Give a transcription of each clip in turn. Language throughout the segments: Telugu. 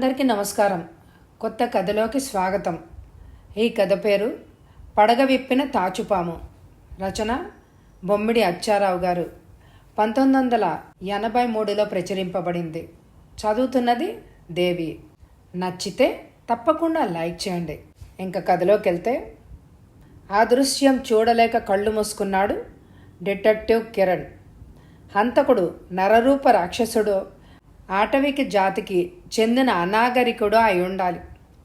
అందరికీ నమస్కారం. కొత్త కథలోకి స్వాగతం. ఈ కథ పేరు పడగ విప్పిన తాచుపాము. రచన బొమ్మిడి అచ్చారావు గారు. 1983లో ప్రచురింపబడింది. చదువుతున్నది దేవి. నచ్చితే తప్పకుండా లైక్ చేయండి. ఇంకా కథలోకి వెళ్తే, ఆ దృశ్యం చూడలేక కళ్ళు మూసుకున్నాడు డిటెక్టివ్ కిరణ్. హంతకుడు నరరూప రాక్షసుడు, ఆటవిక జాతికి చెందిన అనాగరికుడు అయి ఉండాలి.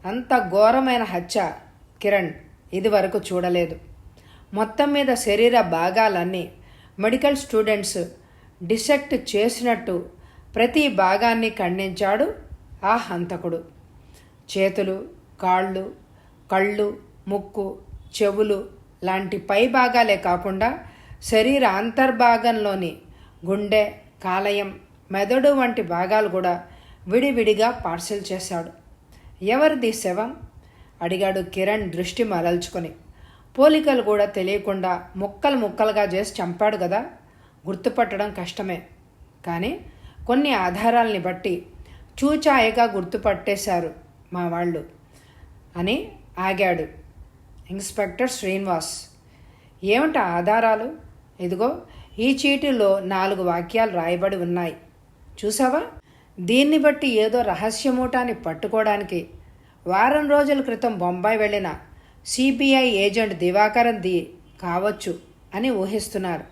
అంత ఘోరమైన హత్య కిరణ్ ఇదివరకు చూడలేదు. మొత్తం మీద శరీర భాగాలన్నీ మెడికల్ స్టూడెంట్స్ డిసెక్ట్ చేసినట్టు ప్రతి భాగాన్ని ఖండించాడు ఆ హంతకుడు. చేతులు, కాళ్ళు, కళ్ళు, ముక్కు, చెవులు లాంటి పై భాగాలే కాకుండా శరీర అంతర్భాగంలోని గుండె, కాలేయం, మెదడు వంటి భాగాలు కూడా విడివిడిగా పార్సెల్ చేశాడు. ఎవరిది శవం అడిగాడు కిరణ్ దృష్టి మరల్చుకొని. పోలికలు కూడా తెలియకుండా ముక్కలు ముక్కలుగా చేసి చంపాడు కదా, గుర్తుపట్టడం కష్టమే. కానీ కొన్ని ఆధారాల్ని బట్టి చూచాయగా గుర్తుపట్టేశారు మా వాళ్ళు అని ఆగాడు ఇన్స్పెక్టర్ శ్రీనివాస్. ఏమిటా ఆధారాలు? ఇదిగో ఈ చీటీలో 4 వాక్యాలు రాయబడి ఉన్నాయి, చూసావా? దీన్ని బట్టి ఏదో రహస్యమూటాన్ని పట్టుకోవడానికి వారం రోజుల క్రితం బొంబాయి వెళ్ళిన సిబిఐ ఏజెంట్ దివాకరన్ది కావచ్చు అని ఊహిస్తున్నారు.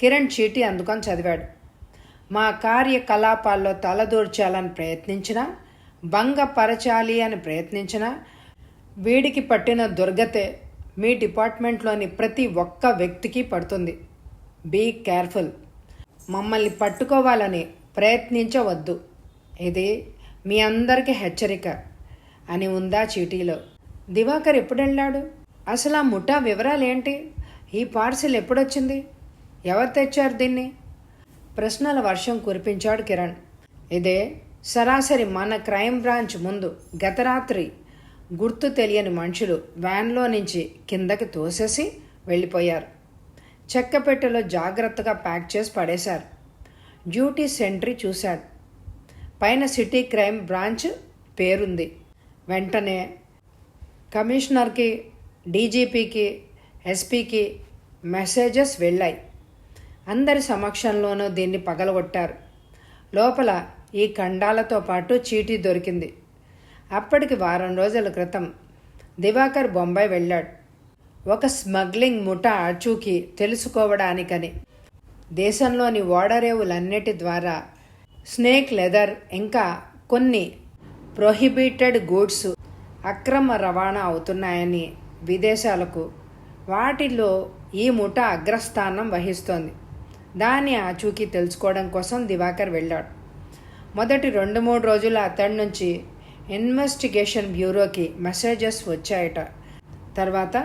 కిరణ్ చీటీ అందుకొని చదివాడు. మా కార్యకలాపాల్లో తలదూర్చాలని ప్రయత్నించినా, భంగపరచాలి అని ప్రయత్నించినా వీడికి పట్టిన దుర్గతే మీ డిపార్ట్మెంట్లోని ప్రతి ఒక్క వ్యక్తికి పడుతుంది. Be careful. మమ్మల్ని పట్టుకోవాలని ప్రయత్నించవద్దు. ఇది మీ అందరికీ హెచ్చరిక అని ఉందా చీటీలో. దివాకర్ ఎప్పుడు వెళ్ళాడు? అసలు ఆ ముఠా వివరాలేంటి? ఈ పార్సిల్ ఎప్పుడొచ్చింది? ఎవరు తెచ్చారు దీన్ని? ప్రశ్నల వర్షం కురిపించాడు కిరణ్. ఇదే సరాసరి మన క్రైమ్ బ్రాంచ్ ముందు గత రాత్రి గుర్తు తెలియని మనుషులు వ్యాన్లో నుంచి కిందకి తోసేసి వెళ్ళిపోయారు. చెక్కపెట్టెలో జాగ్రత్తగా ప్యాక్ చేసి పడేశారు. డ్యూటీ సెంట్రీ చూశాడు. పైన సిటీ క్రైమ్ బ్రాంచ్ పేరుంది. వెంటనే కమిషనర్కి, డీజీపీకి, ఎస్పీకి మెసేజెస్ వెళ్ళాయి. అందరి సమక్షంలోనూ దీన్ని పగలగొట్టారు. లోపల ఈ ఖండాలతో పాటు చీటీ దొరికింది. అప్పటికి వారం రోజుల క్రితం దివాకర్ బొంబాయి వెళ్ళాడు. ఒక స్మగ్లింగ్ ముఠా ఆచూకీ తెలుసుకోవడానికని. దేశంలోని ఓడరేవులన్నిటి ద్వారా స్నేక్ లెదర్ ఇంకా కొన్ని ప్రొహిబిటెడ్ గూడ్స్ అక్రమ రవాణా అవుతున్నాయని విదేశాలకు. వాటిల్లో ఈ ముఠా అగ్రస్థానం వహిస్తోంది. దాని ఆచూకీ తెలుసుకోవడం కోసం దివాకర్ వెళ్ళాడు. మొదటి 2-3 రోజులు అతడి నుంచి ఇన్వెస్టిగేషన్ బ్యూరోకి మెసేజెస్ వచ్చాయట. తర్వాత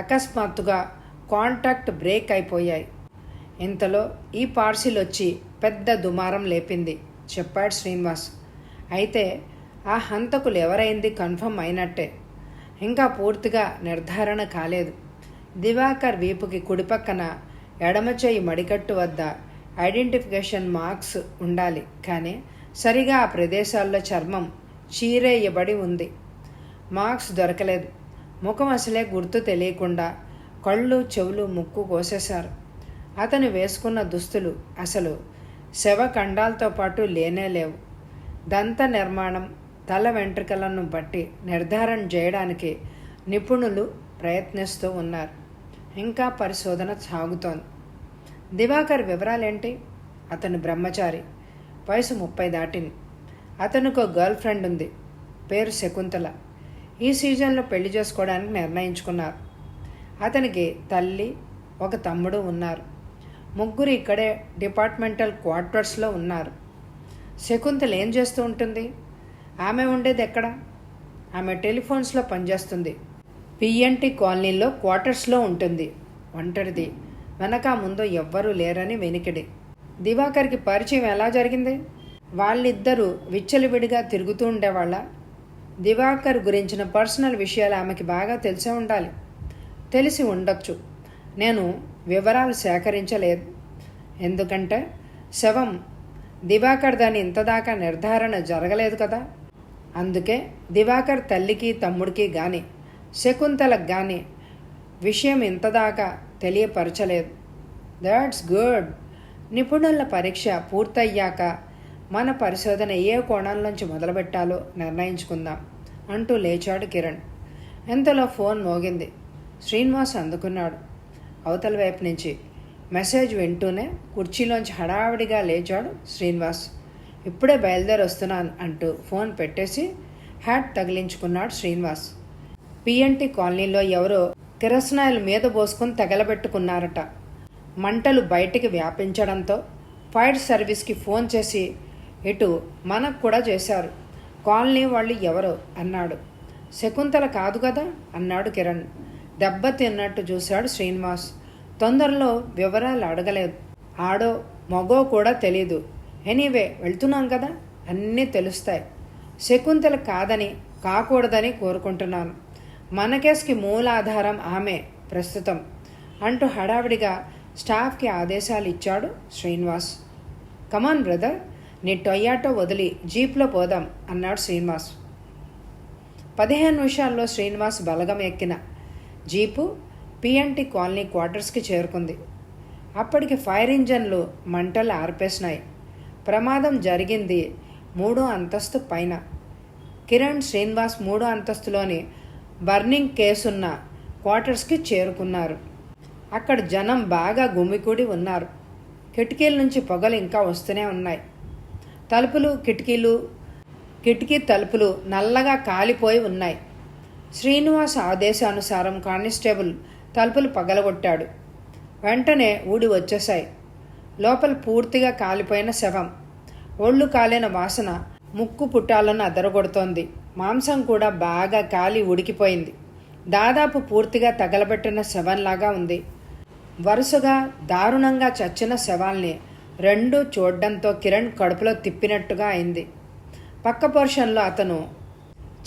అకస్మాత్తుగా కాంటాక్ట్ బ్రేక్ అయిపోయాయి. ఇంతలో ఈ పార్సిల్ వచ్చి పెద్ద దుమారం లేపింది, చెప్పాడు శ్రీనివాస్. అయితే ఆ హంతకులు ఎవరైంది కన్ఫర్మ్ అయినట్టే. ఇంకా పూర్తిగా నిర్ధారణ కాలేదు. దివాకర్ వీపుకి కుడిపక్కన ఎడమ చేయి మడికట్టు వద్ద ఐడెంటిఫికేషన్ మార్క్స్ ఉండాలి. కానీ సరిగా ఆ ప్రదేశాల్లో చర్మం చీరేయబడి ఉంది. మార్క్స్ దొరకలేదు. ముఖం అసలే గుర్తు తెలియకుండా కళ్ళు, చెవులు, ముక్కు కోసేశారు. అతను వేసుకున్న దుస్తులు అసలు శవఖండాలతో పాటు లేనేలేవు. దంత నిర్మాణం, తల వెంట్రుకలను బట్టి నిర్ధారణ చేయడానికి నిపుణులు ప్రయత్నిస్తూ ఉన్నారు. ఇంకా పరిశోధన సాగుతోంది. దివాకర్ వివరాలేంటి? అతను బ్రహ్మచారి, వయసు 30 దాటింది. అతనికి ఒక గర్ల్ ఫ్రెండ్ ఉంది, పేరు శకుంతల. ఈ సీజన్లో పెళ్లి చేసుకోవడానికి నిర్ణయించుకున్నారు. అతనికి తల్లి, ఒక తమ్ముడు ఉన్నారు. ముగ్గురు ఇక్కడే డిపార్ట్మెంటల్ క్వార్టర్స్లో ఉన్నారు. శకుంతల ఏం చేస్తూ ఉంటుంది? ఆమె ఉండేది ఎక్కడ? ఆమె టెలిఫోన్స్లో పనిచేస్తుంది. పిఎన్టీ కాలనీలో క్వార్టర్స్లో ఉంటుంది. ఒంటరిది. వెనక ముందు ఎవ్వరూ లేరని వెనికిడి. దివాకర్కి పరిచయం ఎలా జరిగింది? వాళ్ళిద్దరూ విచ్చలవిడిగా తిరుగుతూ ఉండేవాళ్ళ? దివాకర్ గురించిన పర్సనల్ విషయాలు ఆమెకి బాగా తెలిసే ఉండాలి. తెలిసి ఉండొచ్చు. నేను వివరాలు సేకరించలేదు. ఎందుకంటే శవం దివాకర్ దాని ఇంతదాకా నిర్ధారణ జరగలేదు కదా. అందుకే దివాకర్ తల్లికి తమ్ముడికి కానీ శకుంతలకు కానీ విషయం ఇంతదాకా తెలియపరచలేదు. That's good. నిపుణుల పరీక్ష పూర్తయ్యాక మన పరిశోధన ఏ కోణంలోంచి మొదలుపెట్టాలో నిర్ణయించుకుందాం అంటూ లేచాడు కిరణ్. ఎంతలో ఫోన్ మోగింది. శ్రీనివాస్ అందుకున్నాడు. అవతల వైపు నుంచి మెసేజ్ వింటూనే కుర్చీలోంచి హడావిడిగా లేచాడు శ్రీనివాస్. ఇప్పుడే బయలుదేరి వస్తున్నాను అంటూ ఫోన్ పెట్టేసి హ్యాట్ తగిలించుకున్నాడు శ్రీనివాస్. పిఎన్టీ కాలనీలో ఎవరో కిరసనాయిల్ మీద పోసుకుని తగలబెట్టుకున్నారట. మంటలు బయటికి వ్యాపించడంతో ఫైర్ సర్వీస్కి ఫోన్ చేసి ఇటు మనకు కూడా చేశారు. కాలనీ వాళ్ళు ఎవరో అన్నాడు. శకుంతల కాదు కదా అన్నాడు కిరణ్. దెబ్బ తిన్నట్టు చూశాడు శ్రీనివాస్. తొందరలో వివరాలు అడగలేదు. ఆడో మగో కూడా తెలీదు. ఎనీవే వెళ్తున్నాం కదా, అన్నీ తెలుస్తాయి. శకుంతల కాదని కాకూడదని కోరుకుంటున్నాను. మన కేసుకి మూలాధారం ఆమె ప్రస్తుతం అంటూ హడావిడిగా స్టాఫ్కి ఆదేశాలు ఇచ్చాడు శ్రీనివాస్. కమాన్ బ్రదర్, నీ టొయాటో వదిలి జీప్లో పోదాం అన్నాడు శ్రీనివాస్. 15 నిమిషాల్లో శ్రీనివాస్ బలగం ఎక్కిన జీపు పిఎన్టీ కాలనీ క్వార్టర్స్కి చేరుకుంది. అప్పటికి ఫైర్ ఇంజన్లు మంటలు ఆర్పేసినాయి. ప్రమాదం జరిగింది 3వ అంతస్తు పైన. కిరణ్, శ్రీనివాస్ 3వ అంతస్తులోని బర్నింగ్ కేసున్న క్వార్టర్స్కి చేరుకున్నారు. అక్కడ జనం బాగా గుమికూడి ఉన్నారు. కిటికీల నుంచి పొగలు ఇంకా వస్తూనే ఉన్నాయి. కిటికీ తలుపులు నల్లగా కాలిపోయి ఉన్నాయి. శ్రీనివాస్ ఆదేశానుసారం కానిస్టేబుల్ తలుపులు పగలగొట్టాడు. వెంటనే ఊడి వచ్చేశాయి. లోపల పూర్తిగా కాలిపోయిన శవం. ఒళ్ళు కాలిన వాసన ముక్కు పుట్టాలను అదరగొడుతోంది. మాంసం కూడా బాగా కాలి ఉడికిపోయింది. దాదాపు పూర్తిగా తగలబెట్టిన శవంలాగా ఉంది. వరుసగా దారుణంగా చచ్చిన శవాల్ని రెండూ చూడ్డంతో కిరణ్ కడుపులో తిప్పినట్టుగా అయింది. పక్క పోర్షన్లో అతను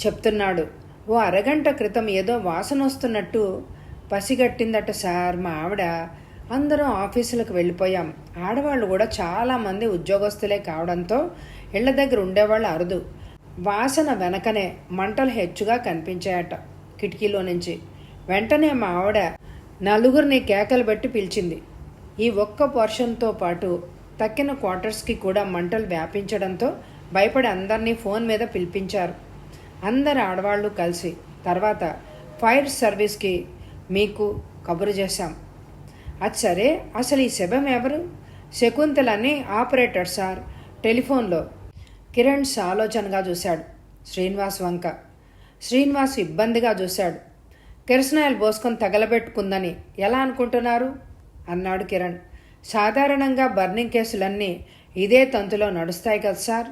చెప్తున్నాడు. ఓ అరగంట క్రితం ఏదో వాసన వస్తున్నట్టు పసిగట్టిందట సార్ మా ఆవిడ. అందరం ఆఫీసులకు వెళ్ళిపోయాం. ఆడవాళ్ళు కూడా చాలామంది ఉద్యోగస్తులే కావడంతో ఇళ్ల దగ్గర ఉండేవాళ్ళు అరుదు. వాసన వెనకనే మంటలు హెచ్చుగా కనిపించాయట కిటికీలో నుంచి. వెంటనే మా ఆవిడ నలుగురిని కేకలు పెట్టి పిలిచింది. ఈ ఒక్క పోర్షన్తో పాటు తక్కిన క్వార్టర్స్కి కూడా మంటలు వ్యాపించడంతో భయపడి అందరినీ ఫోన్ మీద పిలిపించారు. అందరు ఆడవాళ్ళు కలిసి తర్వాత ఫైర్ సర్వీస్కి మీకు కబురు చేశాం. అది సరే, అసలు ఈ శవం ఎవరు? శకుంతలని ఆపరేటర్ సార్ టెలిఫోన్లో. కిరణ్ ఆలోచనగా చూశాడు శ్రీనివాస్ వంక. శ్రీనివాస్ ఇబ్బందిగా చూశాడు. కిరసనాయిల్ పోసుకొని తగలబెట్టుకుందని ఎలా అనుకుంటున్నారు అన్నాడు కిరణ్. సాధారణంగా బర్నింగ్ కేసులన్నీ ఇదే తంతులో నడుస్తాయి కదా సార్,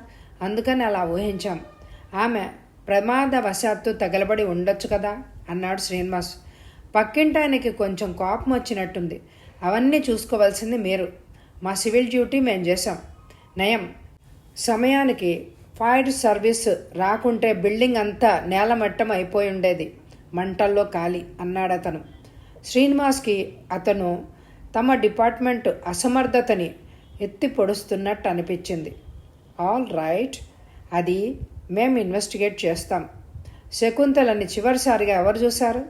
అందుకని అలా ఊహించాం. ఆమె ప్రమాదవశాత్తు తగలబడి ఉండొచ్చు కదా అన్నాడు శ్రీనివాస్. పక్కింటానికి కొంచెం కోపం వచ్చినట్టుంది. అవన్నీ చూసుకోవాల్సింది మీరు. మా సివిల్ డ్యూటీ మేము చేశాం. నయం, సమయానికి ఫైర్ సర్వీస్ రాకుంటే బిల్డింగ్ అంతా నేలమట్టం అయిపోయి ఉండేది, మంటల్లో కాలి అన్నాడతను. శ్రీనివాస్కి అతను తమ డిపార్ట్మెంట్ అసమర్థతని ఎత్తి పొడుస్తున్నట్టు అనిపించింది. ఆల్ రైట్, అది మేము ఇన్వెస్టిగేట్ చేస్తాం. శకుంతలని చివరిసారిగా ఎవరు చూశారు?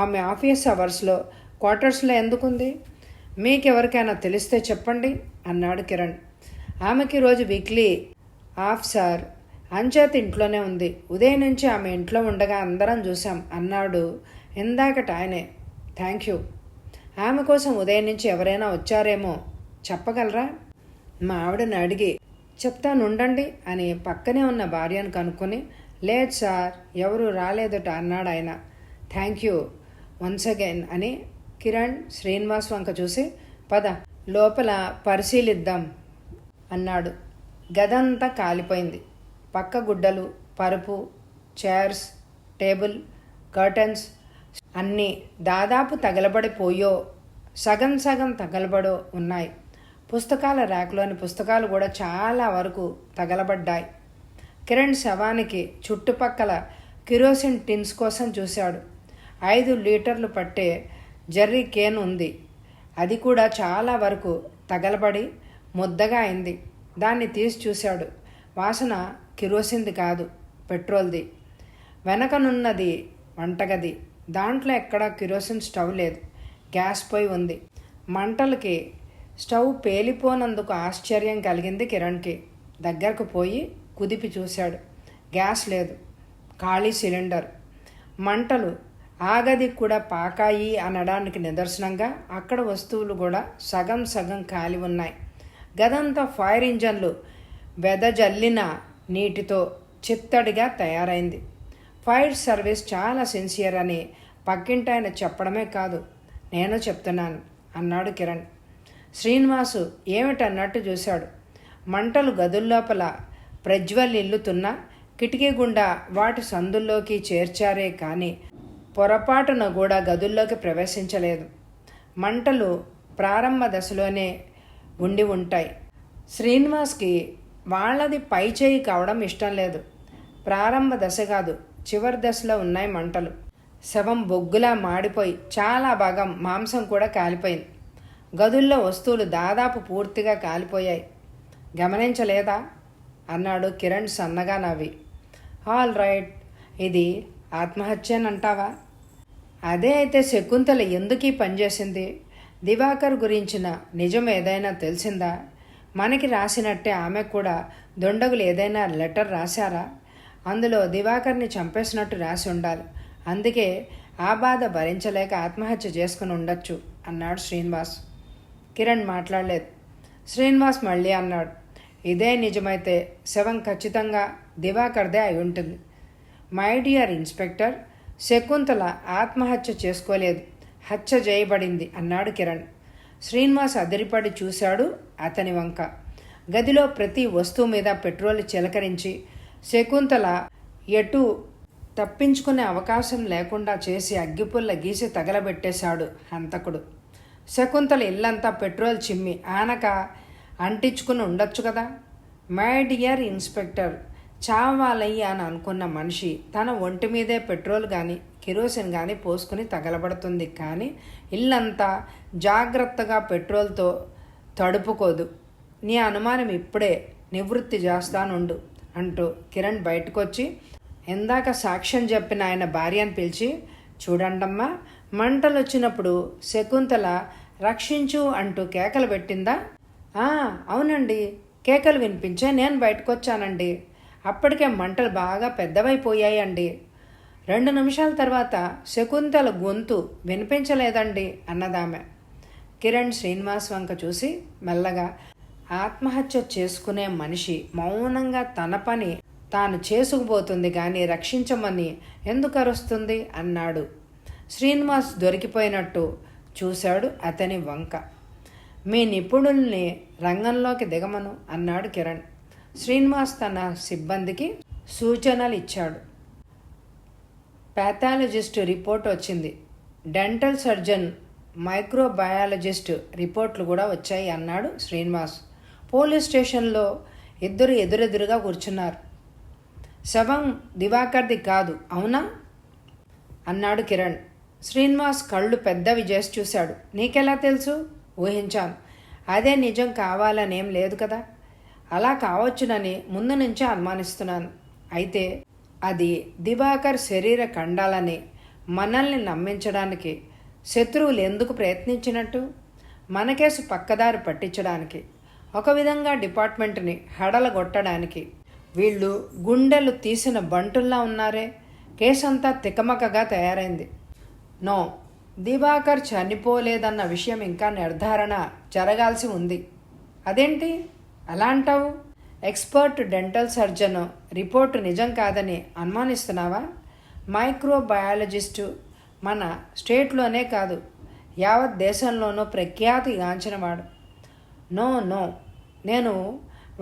ఆమె ఆఫీస్ అవర్స్లో క్వార్టర్స్లో ఎందుకుంది? మీకెవరికైనా తెలిస్తే చెప్పండి అన్నాడు కిరణ్. ఆమెకి రోజు వీక్లీ ఆఫ్ సార్, అంచేత ఇంట్లోనే ఉంది. ఉదయం నుంచి ఆమె ఇంట్లో ఉండగా అందరం చూసాం అన్నాడు ఇందాకట ఆయనే. Thank you. ఆమె కోసం ఉదయం నుంచి ఎవరైనా వచ్చారేమో చెప్పగలరా? మా ఆవిడని అడిగి చెప్తానుండండి అని పక్కనే ఉన్న భార్యను కనుక్కొని, లేదు సార్, ఎవరు రాలేదట అన్నాడు ఆయన. థ్యాంక్ యూ వన్స్ అగైన్ అని కిరణ్ శ్రీనివాస్ వంక చూసి, పద లోపల పరిశీలిద్దాం అన్నాడు. గదంతా కాలిపోయింది. పక్క గుడ్డలు, పరుపు, చైర్స్, టేబుల్, కర్టన్స్ అన్నీ దాదాపు తగలబడిపోయో సగం సగం తగలబడో ఉన్నాయి. పుస్తకాల ర్యాక్లోని పుస్తకాలు కూడా చాలా వరకు తగలబడ్డాయి. కిరణ్ శవానికి చుట్టుపక్కల కిరోసిన్ టిన్స్ కోసం చూశాడు. 5 లీటర్లు పట్టే జర్రీ కేన్ ఉంది. అది కూడా చాలా వరకు తగలబడి ముద్దగా అయింది. దాన్ని తీసి చూశాడు. వాసన కిరోసిన్ది కాదు, పెట్రోల్ది. వెనకనున్నది వంటగది. దాంట్లో ఎక్కడా కిరోసిన్ స్టవ్ లేదు. గ్యాస్ పొయ్యి ఉంది. మంటలకి స్టవ్ పేలిపోనందుకు ఆశ్చర్యం కలిగింది కిరణ్కి. దగ్గరకు పోయి కుదిపి చూశాడు. గ్యాస్ లేదు. ఖాళీ సిలిండర్. మంటలు ఆ గదికి కూడా పాకాయి అనడానికి నిదర్శనంగా అక్కడ వస్తువులు కూడా సగం సగం కాలి ఉన్నాయి. గదంతా ఫైర్ ఇంజన్లు వెదజల్లిన నీటితో చిత్తడిగా తయారైంది. ఫైర్ సర్వీస్ చాలా సిన్సియర్ అని పక్కింటాయన చెప్పడమే కాదు, నేను చెప్తున్నాను అన్నాడు కిరణ్. శ్రీనివాసు ఏమిటన్నట్టు చూశాడు. మంటలు గదుల్లోపల ప్రజ్వలిల్లుతున్న కిటికీ గుండా వాటి సందుల్లోకి చేర్చారే కానీ పొరపాటున కూడా గదుల్లోకి ప్రవేశించలేదు. మంటలు ప్రారంభ దశలోనే ఉండి ఉంటాయి. శ్రీనివాస్కి వాళ్ళది పై చేయి కావడం ఇష్టం లేదు. ప్రారంభ దశ కాదు, చివరి దశలో ఉన్నాయి మంటలు. శవం బొగ్గులా మాడిపోయి చాలా భాగం మాంసం కూడా కాలిపోయింది. గదుల్లో వస్తువులు దాదాపు పూర్తిగా కాలిపోయాయి. గమనించలేదా అన్నాడు కిరణ్ సన్నగా నవ్వి. ఆల్ రైట్, ఇది ఆత్మహత్యనంటావా? అదే అయితే శకుంతల ఎందుకు ఈ పనిచేసింది? దివాకర్ గురించిన నిజం ఏదైనా తెలిసిందా? మనకి రాసినట్టే ఆమె కూడా దొండగులు ఏదైనా లెటర్ రాశారా? అందులో దివాకర్ని చంపేసినట్టు రాసి ఉండాలి. అందుకే ఆ బాధ భరించలేక ఆత్మహత్య చేసుకుని ఉండొచ్చు అన్నాడు శ్రీనివాస్. కిరణ్ మాట్లాడలేదు. శ్రీనివాస్ మళ్ళీ అన్నాడు, ఇదే నిజమైతే శవం ఖచ్చితంగా దివాకర్దే అయి ఉంటుంది. మై డియర్ ఇన్స్పెక్టర్, శకుంతల ఆత్మహత్య చేసుకోలేదు, హత్య చేయబడింది అన్నాడు కిరణ్. శ్రీనివాస్ అదిరిపడి చూశాడు అతని వంక. గదిలో ప్రతి వస్తువు మీద పెట్రోల్ చిలకరించి శకుంతల ఎటు తప్పించుకునే అవకాశం లేకుండా చేసి అగ్గిపుల్ల గీసి తగలబెట్టేశాడు హంతకుడు. శకుంతల ఇల్లంతా పెట్రోల్ చిమ్మి ఆనక అంటించుకుని ఉండొచ్చు కదా. మై డియర్ ఇన్స్పెక్టర్, చావాలయ్య అని అనుకున్న మనిషి తన ఒంటి మీదే పెట్రోల్ కానీ కిరోసిన్ కానీ పోసుకుని తగలబడుతుంది, కానీ ఇల్లంతా జాగ్రత్తగా పెట్రోల్తో తడుపుకోదు. నీ అనుమానం ఇప్పుడే నివృత్తి చేస్తానుండు అంటూ కిరణ్ బయటకొచ్చి ఇందాక సాక్ష్యం చెప్పిన ఆయన భార్యను పిలిచి, చూడండమ్మా, మంటలు వచ్చినప్పుడు శకుంతల రక్షించు అంటూ కేకలు పెట్టిందా? అవునండి, కేకలు వినిపించే నేను బయటకొచ్చానండి. అప్పటికే మంటలు బాగా పెద్దవైపోయాయండి. 2 నిమిషాల తర్వాత శకుంతల గొంతు వినిపించలేదండి అన్నదామె. కిరణ్ శ్రీనివాస్ వంక చూసి మెల్లగా, ఆత్మహత్య చేసుకునే మనిషి మౌనంగా తన పని తాను చేసుకుపోతుంది కానీ రక్షించమని ఎందుకు అరుస్తుంది అన్నాడు. శ్రీనివాస్ దొరికిపోయినట్టు చూశాడు అతని వంక. మీ నిపుణుల్ని రంగంలోకి దిగమను అన్నాడు కిరణ్. శ్రీనివాస్ తన సిబ్బందికి సూచనలు ఇచ్చాడు. ప్యాథాలజిస్ట్ రిపోర్ట్ వచ్చింది. డెంటల్ సర్జన్, మైక్రోబయాలజిస్ట్ రిపోర్ట్లు కూడా వచ్చాయి అన్నాడు శ్రీనివాస్. పోలీస్ స్టేషన్లో ఇద్దరు ఎదురెదురుగా కూర్చున్నారు. శవం దివాకర్ది కాదు అవునా అన్నాడు కిరణ్. శ్రీనివాస్ కళ్ళు పెద్దవి చేసి చూశాడు. నీకెలా తెలుసు? ఊహించాను. అదే నిజం కావాలనేం లేదు కదా. అలా కావచ్చునని ముందు నుంచే అనుమానిస్తున్నాను. అయితే అది దివాకర్ శరీర ఖండాలని మనల్ని నమ్మించడానికి శత్రువులు ఎందుకు ప్రయత్నించినట్టు? మన కేసు పక్కదారి పట్టించడానికి, ఒక విధంగా డిపార్ట్మెంట్ని హడలగొట్టడానికి. వీళ్ళు గుండెలు తీసిన బంటుల్లా ఉన్నారే. కేసంతా తికమకగా తయారైంది. నో, దివాకర్ చనిపోలేదన్న విషయం ఇంకా నిర్ధారణ జరగాల్సి ఉంది. అదేంటి అలా అంటావు? ఎక్స్పర్ట్ డెంటల్ సర్జన్ రిపోర్టు నిజం కాదని అనుమానిస్తున్నావా? మైక్రోబయాలజిస్టు మన స్టేట్లోనే కాదు, యావత్ దేశంలోనూ ప్రఖ్యాతిగాంచినవాడు. నో, నేను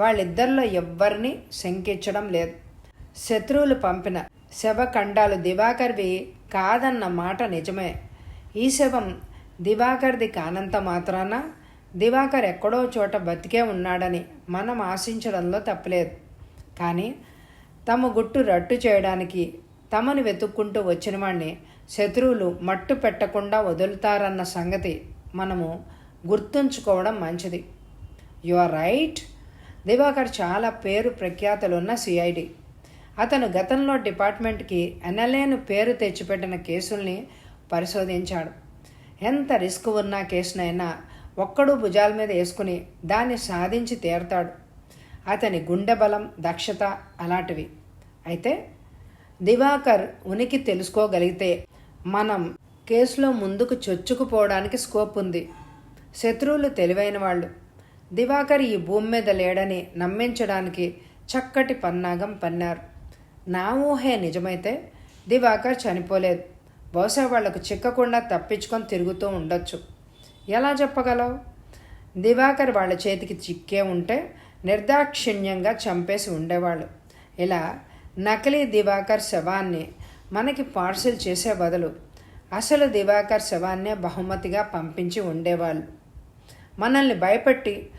వాళ్ళిద్దరిలో ఎవ్వరిని శంకించడం లేదు. శత్రువులు పంపిన శవఖండాలు దివాకర్వి కాదన్న మాట నిజమే. ఈ శవం దివాకర్ది కానంత మాత్రాన దివాకర్ ఎక్కడో చోట బతికే ఉన్నాడని మనం ఆశించడంలో తప్పలేదు. కానీ తమ గుట్టు రట్టు చేయడానికి తమను వెతుక్కుంటూ వచ్చిన వాడిని శత్రువులు మట్టు పెట్టకుండా వదులుతారన్న సంగతి మనము గుర్తుంచుకోవడం మంచిది. You are right. దివాకర్ చాలా పేరు ప్రఖ్యాతులున్న సిఐడి. అతను గతంలో డిపార్ట్మెంట్కి ఎనలేని పేరు తెచ్చిపెట్టిన కేసుల్ని పరిశోధించాడు. ఎంత రిస్క్ ఉన్న కేసునైనా ఒక్కడు భుజాల మీద వేసుకుని దాన్ని సాధించి తీరతాడు. అతని గుండె బలం, దక్షత అలాంటివి. అయితే దివాకర్ ఉనికి తెలుసుకోగలిగితే మనం కేసులో ముందుకు చొచ్చుకుపోవడానికి స్కోప్ ఉంది. శత్రువులు తెలివైన వాళ్ళు. దివాకర్ ఈ భూమి మీద లేడని నమ్మించడానికి చక్కటి పన్నాగం పన్నారు. నా ఊహే నిజమైతే దివాకర్ చనిపోలేదు. బహుశా వాళ్లకు చిక్కకుండా తప్పించుకొని తిరుగుతూ ఉండొచ్చు. ఎలా చెప్పగలవు? దివాకర్ వాళ్ళ చేతికి చిక్కే ఉంటే నిర్దాక్షిణ్యంగా చంపేసి ఉండేవాళ్ళు. ఇలా నకిలీ దివాకర్ శవాన్ని మనకి పార్సిల్ చేసే బదులు అసలు దివాకర్ శవాన్నే బహుమతిగా పంపించి ఉండేవాళ్ళు. మనల్ని భయపెట్టి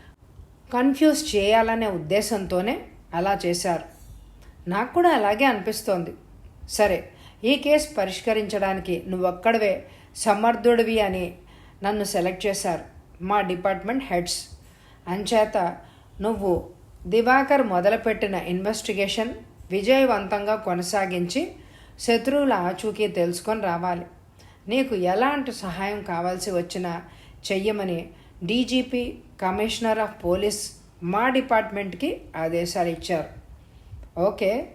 కన్ఫ్యూజ్ చేయాలనే ఉద్దేశంతోనే అలా చేశారు. నాకు కూడా అలాగే అనిపిస్తోంది. సరే, ఈ కేసు పరిష్కరించడానికి నువ్వొక్కడవే సమర్థుడివి అని నన్ను సెలెక్ట్ చేశారు మా డిపార్ట్మెంట్ హెడ్స్. అంచేత నువ్వు దివాకర్ మొదలుపెట్టిన ఇన్వెస్టిగేషన్ విజయవంతంగా కొనసాగించి శత్రువుల ఆచూకీ తెలుసుకొని రావాలి. నీకు ఎలాంటి సహాయం కావాల్సి వచ్చినా చెయ్యమని డీజీపీ, కమిషనర్ ఆఫ్ పోలీస్ మా డిపార్ట్మెంట్కి ఆదేశాలు ఇచ్చారు. ఓకే,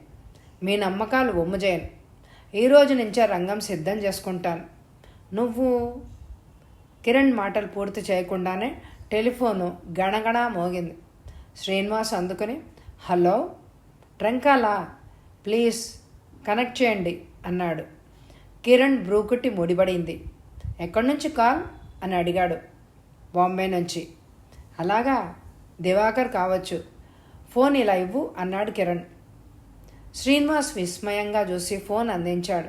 మీ నమ్మకాలు ఒమ్ముజేయను. ఈరోజు నుంచే రంగం సిద్ధం చేసుకుంటాను. నువ్వు కిరణ్ మాటలు పూర్తి చేయకుండానే టెలిఫోను గణగణా మోగింది. శ్రీనివాస్ అందుకుని, హలో, ట్రంకాలా, ప్లీజ్ కనెక్ట్ చేయండి అన్నాడు. కిరణ్ బ్రూకుట్టి ముడిపడింది. ఎక్కడి నుంచి కాల్ అని అడిగాడు. బాంబే నుంచి. అలాగా, దివాకర్ కావచ్చు. ఫోన్ ఇలా ఇవ్వు అన్నాడు కిరణ్. శ్రీనివాస్ విస్మయంగా చూసి ఫోన్ అందించాడు.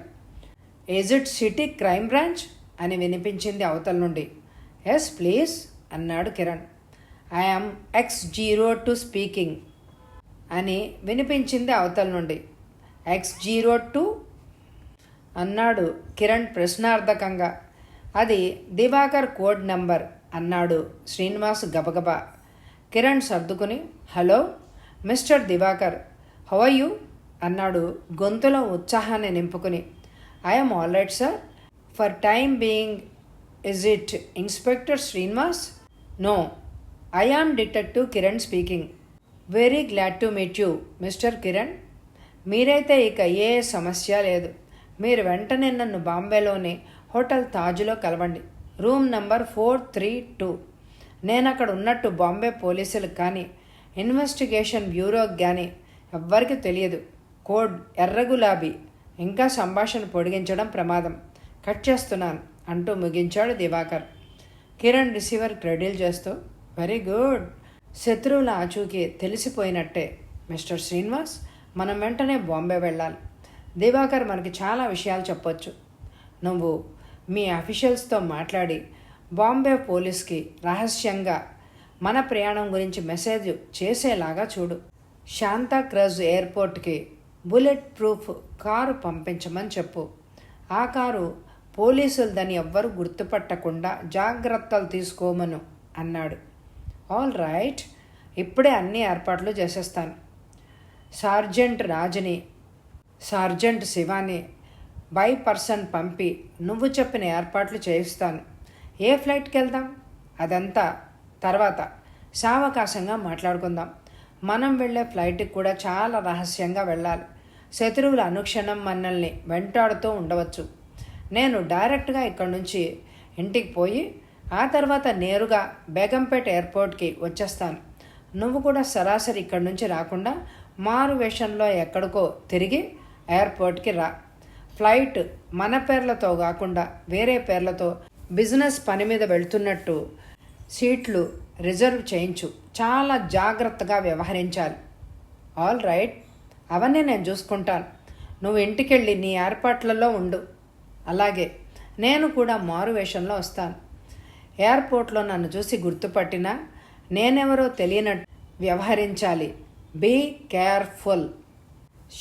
Is it city crime branch అని వినిపించింది అవతల నుండి. ఎస్ ప్లీజ్ అన్నాడు కిరణ్. ఐఎమ్ X02 స్పీకింగ్ అని వినిపించింది అవతల నుండి. X02 అన్నాడు కిరణ్ ప్రశ్నార్థకంగా. అది దివాకర్ కోడ్ నంబర్ అన్నాడు శ్రీనివాస్ గబగబా. కిరణ్ సర్దుకుని, hello mister Divakar, how are you అన్నాడు గొంతులో ఉత్సాహాన్ని నింపుకుని. I'm all right sir. For time being is it inspector Srinivas? No, I am detective Kiran speaking. Very glad to meet you mister Kiran. మీరైతే ఇక ఏ సమస్య లేదు. మీరు వెంటనే నన్ను బాంబేలోని హోటల్ తాజ్లో కలవండి. Room number 432. నేను అక్కడ ఉన్నట్టు బాంబే పోలీసులకు కానీ ఇన్వెస్టిగేషన్ బ్యూరోకి కానీ ఎవ్వరికి తెలియదు. కోడ్ ఎర్ర గులాబీ. ఇంకా సంభాషణ పొడిగించడం ప్రమాదం. కట్ చేస్తున్నాను అంటూ ముగించాడు దివాకర్. కిరణ్ రిసీవర్ క్రెడిల్ చేస్తూ, వెరీ గుడ్. శత్రువుల ఆచూకీ తెలిసిపోయినట్టే మిస్టర్ శ్రీనివాస్. మనం వెంటనే బాంబే వెళ్ళాలి. దివాకర్ మనకి చాలా విషయాలు చెప్పొచ్చు. నువ్వు మీ అఫీషియల్స్తో మాట్లాడి బాంబే పోలీస్కి రహస్యంగా మన ప్రయాణం గురించి మెసేజ్ చేసేలాగా చూడు. శాంతాక్రజ్ ఎయిర్పోర్ట్కి బుల్లెట్ ప్రూఫ్ కారు పంపించమని చెప్పు. ఆ కారు పోలీసులదని ఎవ్వరూ గుర్తుపట్టకుండా జాగ్రత్తలు తీసుకోమను అన్నాడు. ఆల్ రైట్, ఇప్పుడే అన్ని ఏర్పాట్లు చేసేస్తాను. సార్జెంట్ రాజుని, సార్జెంట్ శివాని బై పర్సన్ పంపి నువ్వు చెప్పిన ఏర్పాట్లు చేయిస్తాను. ఏ ఫ్లైట్కి వెళ్దాం అదంతా తర్వాత సావకాశంగా మాట్లాడుకుందాం. మనం వెళ్ళే ఫ్లైట్కి కూడా చాలా రహస్యంగా వెళ్ళాలి. శత్రువులు అనుక్షణం మనల్ని వెంటాడుతూ ఉండవచ్చు. నేను డైరెక్ట్గా ఇక్కడి నుంచి ఇంటికి పోయి ఆ తర్వాత నేరుగా బేగంపేట ఎయిర్పోర్ట్కి వచ్చేస్తాను. నువ్వు కూడా సరాసరి ఇక్కడి నుంచి రాకుండా మారు వేషంలో ఎక్కడికో తిరిగి ఎయిర్పోర్ట్కి రా. ఫ్లైట్ మన పేర్లతో కాకుండా వేరే పేర్లతో బిజినెస్ పని మీద వెళ్తున్నట్టు సీట్లు రిజర్వ్ చేయించు. చాలా జాగ్రత్తగా వ్యవహరించాలి. ఆల్ రైట్, అవన్నీ నేను చూసుకుంటాను. నువ్వు ఇంటికెళ్ళి నీ ఏర్పాట్లలో ఉండు. అలాగే నేను కూడా మారు వేషంలో వస్తాను. ఎయిర్పోర్ట్లో నన్ను చూసి గుర్తుపట్టినా నేనెవరో తెలియనట్టు వ్యవహరించాలి. Be careful.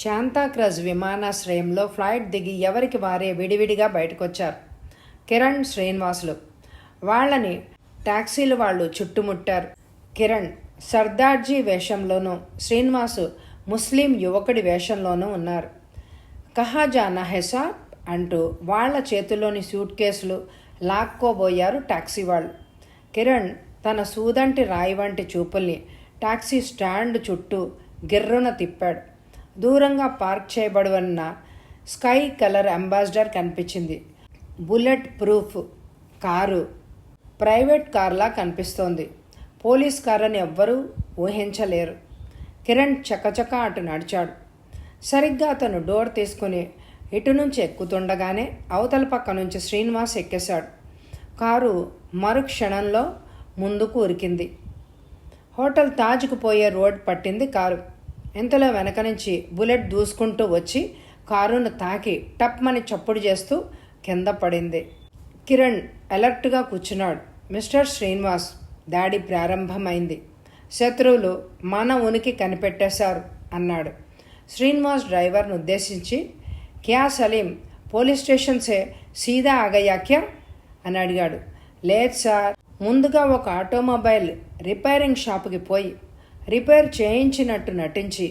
శాంతాక్రజ్ విమానాశ్రయంలో ఫ్లైట్ దిగి ఎవరికి వారే విడివిడిగా బయటకొచ్చారు. కిరణ్, శ్రీనివాసులు. వాళ్ళని టాక్సీలు వాళ్ళు చుట్టుముట్టారు. కిరణ్ సర్దార్జీ వేషంలోనూ, శ్రీనివాసు ముస్లిం యువకుడి వేషంలోనూ ఉన్నారు. కహా జానా హై సాబ్ అంటూ వాళ్ల చేతుల్లోని సూట్ కేసులు లాక్కోబోయారు టాక్సీ వాళ్ళు. కిరణ్ తన సూదంటి రాయి వంటి చూపుల్ని టాక్సీ స్టాండ్ చుట్టూ గిర్రున తిప్పాడు. దూరంగా పార్క్ చేయబడి ఉన్న స్కై కలర్ అంబాసిడర్ కనిపించింది. బుల్లెట్ ప్రూఫ్ కారు ప్రైవేట్ కార్లా కనిపిస్తోంది. పోలీస్ కార్ అని ఎవ్వరూ ఊహించలేరు. కిరణ్ చకచక అటు నడిచాడు. సరిగ్గా అతను డోర్ తీసుకుని ఇటు నుంచి ఎక్కుతుండగానే అవతల పక్క నుంచి శ్రీనివాస్ ఎక్కేశాడు. కారు మరుక్షణంలో ముందుకు ఉరికింది. హోటల్ తాజ్కు పోయే రోడ్ పట్టింది కారు. ఇంతలో వెనక నుంచి బుల్లెట్ దూసుకుంటూ వచ్చి కారును తాకి టప్మని చప్పుడు చేస్తూ కింద పడింది. కిరణ్ అలర్ట్గా కూర్చున్నాడు. మిస్టర్ శ్రీనివాస్, దాడి ప్రారంభమైంది. శత్రువులు మన ఉనికి కనిపెట్టేశారు అన్నాడు. శ్రీనివాస్ డ్రైవర్ను ఉద్దేశించి, క్యా సలీం, పోలీస్ స్టేషన్ సే సీదా ఆగయా క్యా అని అడిగాడు. లేదు సార్, ముందుగా ఒక ఆటోమొబైల్ రిపేరింగ్ షాపుకి పోయి రిపేర్ చేయించినట్టు నటించి